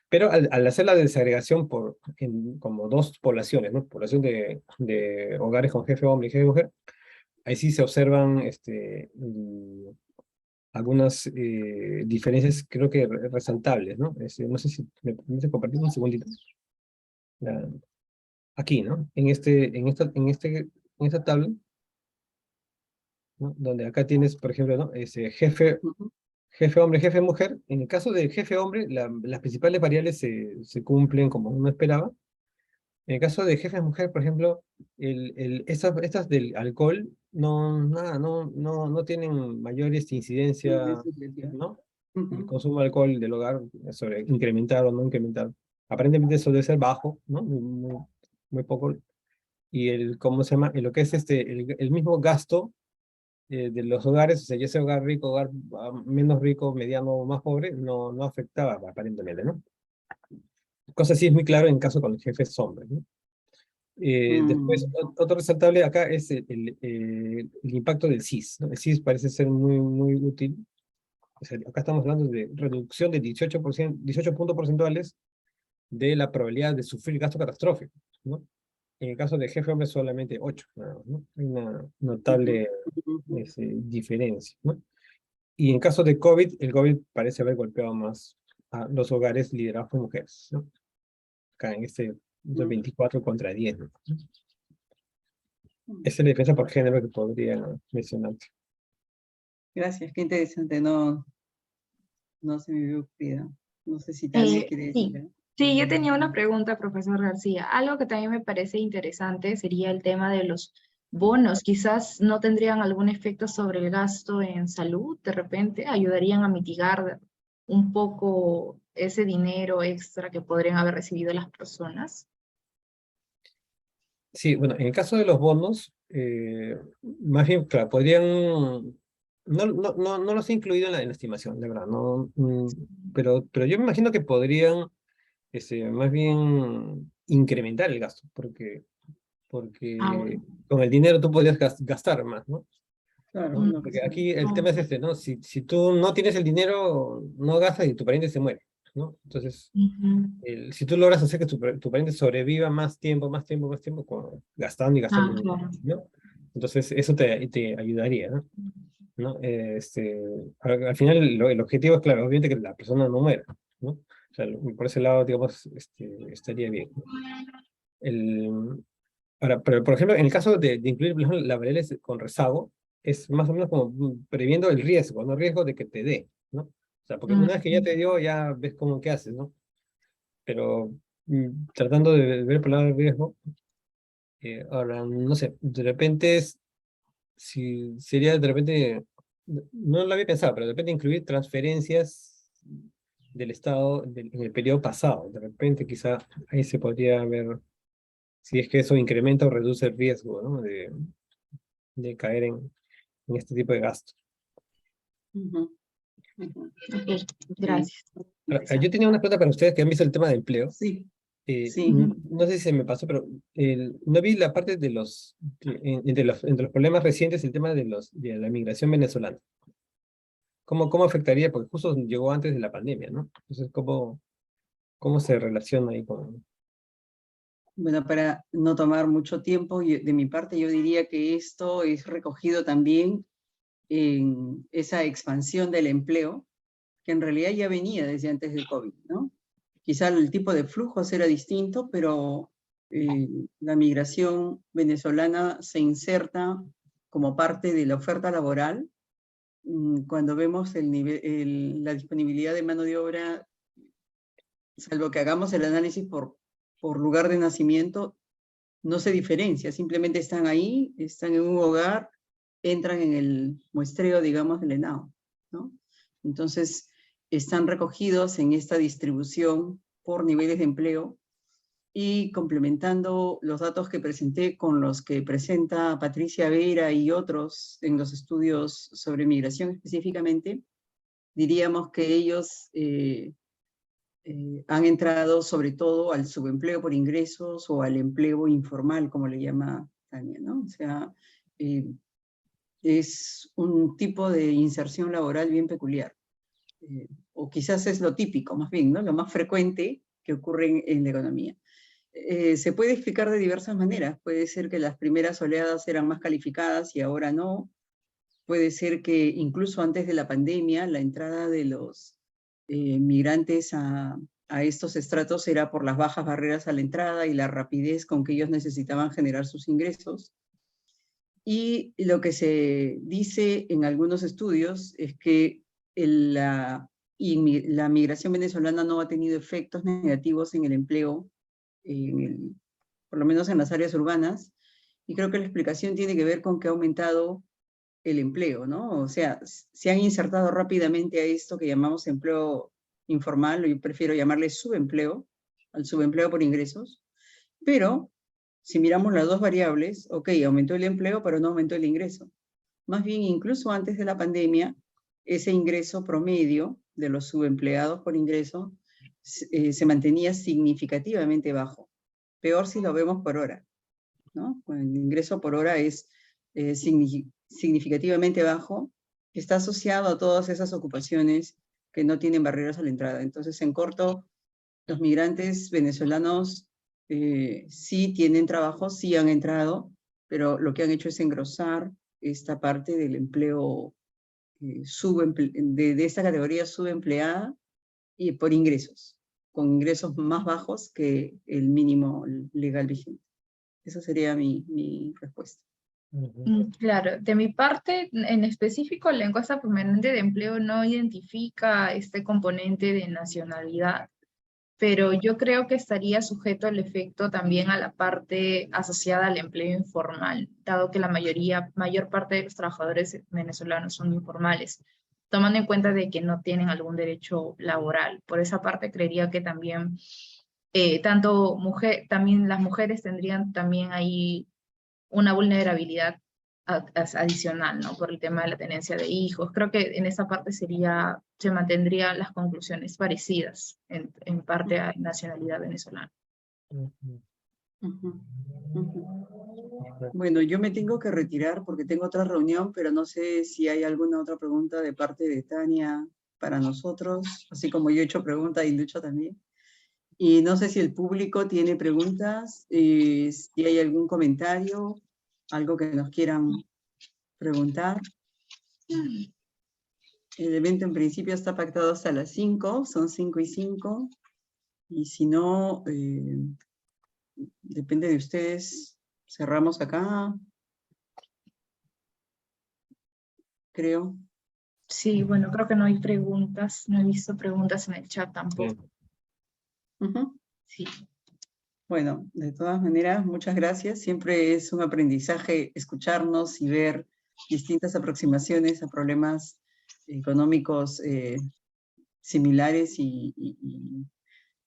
Pero al hacer la desagregación como dos poblaciones, ¿no? Población de hogares con jefe hombre y jefe mujer, ahí sí se observan algunas diferencias, creo que resaltables, ¿no? No sé si me permite compartir un segundito. Aquí, ¿no? En esta tabla, ¿no? Donde acá tienes, por ejemplo, ¿no? Jefe hombre, jefe mujer. En el caso del jefe hombre, las principales variables se cumplen como uno esperaba. En el caso de jefe mujer, por ejemplo, estas del alcohol no tienen mayor incidencia, ¿no? El consumo de alcohol del hogar sobre incrementar o no incrementar. Aparentemente eso debe ser bajo, ¿no? Muy poco. Y ¿cómo se llama? Lo que es el mismo gasto de los hogares, o sea, ya sea hogar rico, hogar menos rico, mediano o más pobre, no afectaba aparentemente, ¿no? Cosa así es muy claro en caso con los jefes hombres, ¿no? Después, otro resaltable acá es el impacto del CIS, ¿no? El CIS parece ser muy útil. O sea, acá estamos hablando de reducción de 18 puntos porcentuales de la probabilidad de sufrir gasto catastrófico, ¿no? En el caso de jefe hombre solamente 8, ¿no? Hay una notable diferencia, ¿no? Y en caso de COVID, el COVID parece haber golpeado más a los hogares liderados por mujeres, ¿no? Acá en 24 contra 10, ¿no? Esa es la diferencia por género que podría mencionar. Gracias, qué interesante. No, no se me había ocurrido. No sé si Tania quiere decir Sí, algo. sí, yo tenía una pregunta, profesor García. Algo que también me parece interesante sería el tema de los bonos. Quizás no tendrían algún efecto sobre el gasto en salud, de repente ayudarían a mitigar un poco ese dinero extra que podrían haber recibido las personas. Sí, bueno, en el caso de los bonos, más bien, claro, podrían, no los he incluido en la estimación, de verdad, no, pero yo me imagino que podrían, más bien, incrementar el gasto, Ah, porque bueno. con el dinero tú podrías gastar más, ¿no? Claro, Mm, no, Porque sí. aquí el no. tema es ¿no? Si tú no tienes el dinero, no gastas y tu pariente se muere, ¿no? Entonces, Ujú. si tú logras hacer que tu pariente sobreviva más tiempo, gastando y Ah, gastando, claro. ¿no? Entonces, eso te ayudaría, ¿no? ¿No? Al final, el objetivo es, claro, obviamente que la persona no muera, ¿no? O sea, por ese lado, digamos, estaría bien, ¿no? El, Ahora, pero por ejemplo, en el caso de incluir por ejemplo, la variable con rezago, es más o menos como previendo el riesgo, ¿no? Riesgo de que te dé, ¿no? O sea, porque una vez que ya te dio, ya ves cómo qué haces, ¿no? Pero tratando de ver por el lado del riesgo, ahora, no sé, de repente si sería de repente, no lo había pensado, pero de repente incluir transferencias del Estado en el periodo pasado, de repente quizá ahí se podría ver si es que eso incrementa o reduce el riesgo, ¿no? De caer en este tipo de gastos. Ujú, ujú. Ok, Sí, gracias. Ahora, yo Interesante. tenía una pregunta para ustedes que han visto el tema de empleo. sí, sí. No sé si se me pasó, pero no vi la parte de entre los problemas recientes, el tema de la migración venezolana. ¿Cómo afectaría? Porque justo llegó antes de la pandemia, ¿no? Entonces, ¿cómo se relaciona ahí con... Bueno, para no tomar mucho tiempo, de mi parte yo diría que esto es recogido también en esa expansión del empleo, que en realidad ya venía desde antes del COVID, ¿no? Quizá el tipo de flujos era distinto, pero la migración venezolana se inserta como parte de la oferta laboral. Cuando vemos la disponibilidad de mano de obra, salvo que hagamos el análisis por lugar de nacimiento, no se diferencia, simplemente están ahí, están en un hogar, entran en el muestreo, digamos, del ENAO, ¿no? Entonces, están recogidos en esta distribución por niveles de empleo y complementando los datos que presenté con los que presenta Patricia Vera y otros en los estudios sobre migración específicamente, diríamos que ellos han entrado sobre todo al subempleo por ingresos o al empleo informal, como le llama Tania, ¿no? O sea, eh, es un tipo de inserción laboral bien peculiar. O quizás es lo típico, más bien, ¿no? Lo más frecuente que ocurre en la economía. Se puede explicar de diversas maneras. Puede ser que las primeras oleadas eran más calificadas y ahora no. Puede ser que incluso antes de la pandemia, la entrada de los migrantes a estos estratos era por las bajas barreras a la entrada y la rapidez con que ellos necesitaban generar sus ingresos. Y lo que se dice en algunos estudios es que la migración venezolana no ha tenido efectos negativos en el empleo, por lo menos en las áreas urbanas, y creo que la explicación tiene que ver con que ha aumentado el empleo, ¿no? O sea, se han insertado rápidamente a esto que llamamos empleo informal, o yo prefiero llamarle subempleo, al subempleo por ingresos, pero si miramos las dos variables, ok, aumentó el empleo, pero no aumentó el ingreso. Más bien, incluso antes de la pandemia, ese ingreso promedio de los subempleados por ingreso se mantenía significativamente bajo. Peor si lo vemos por hora, ¿no? El ingreso por hora es significativamente bajo, está asociado a todas esas ocupaciones que no tienen barreras a la entrada. Entonces, en corto, los migrantes venezolanos sí tienen trabajo, sí han entrado, pero lo que han hecho es engrosar esta parte del empleo de esta categoría subempleada y por ingresos, con ingresos más bajos que el mínimo legal vigente. Esa sería mi respuesta. Claro, de mi parte, en específico, la encuesta permanente de empleo no identifica este componente de nacionalidad, pero yo creo que estaría sujeto al efecto también a la parte asociada al empleo informal, dado que la mayor parte de los trabajadores venezolanos son informales, tomando en cuenta de que no tienen algún derecho laboral. Por esa parte, creería que también, también las mujeres tendrían también ahí una vulnerabilidad adicional, ¿no? Por el tema de la tenencia de hijos. Creo que en esa parte se mantendrían las conclusiones parecidas en parte a nacionalidad venezolana. Ujú, ujú. Bueno, yo me tengo que retirar porque tengo otra reunión, pero no sé si hay alguna otra pregunta de parte de Tania para nosotros, así como yo he hecho preguntas y Lucha también. Y no sé si el público tiene preguntas, si hay algún comentario, algo que nos quieran preguntar. El evento en principio está pactado hasta las 5, son 5:05, y si no, depende de ustedes, cerramos acá, creo. Sí, bueno, creo que no hay preguntas, no he visto preguntas en el chat tampoco. Ujú. Sí. Bueno, de todas maneras, muchas gracias. Siempre es un aprendizaje escucharnos y ver distintas aproximaciones a problemas económicos similares, y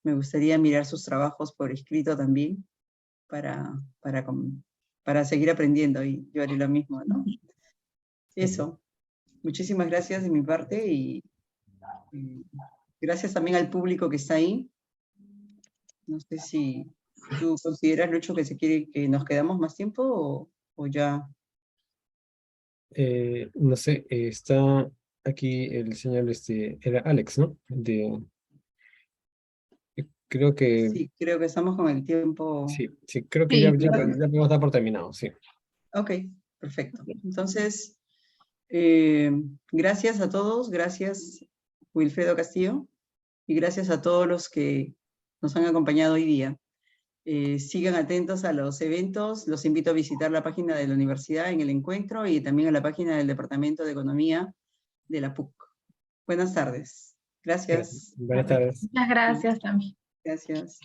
me gustaría mirar sus trabajos por escrito también para seguir aprendiendo, y yo haré lo mismo, ¿no? Eso. Muchísimas gracias de mi parte, y gracias también al público que está ahí. No sé si tú consideras, Lucho, que nos quedamos más tiempo o ya. No sé, está aquí el señor, era Alex, ¿no? Creo que, Sí, creo que estamos con el tiempo. sí, creo que ya, Sí, ya, ya podemos dar por terminado, sí. Ok, perfecto. Entonces, gracias a todos, gracias Wilfredo Castillo, y gracias a todos los que nos han acompañado hoy día. Sigan atentos a los eventos, los invito a visitar la página de la universidad en el encuentro, y también a la página del Departamento de Economía de la PUC. Buenas tardes. Gracias. Buenas tardes. muchas gracias también. Gracias.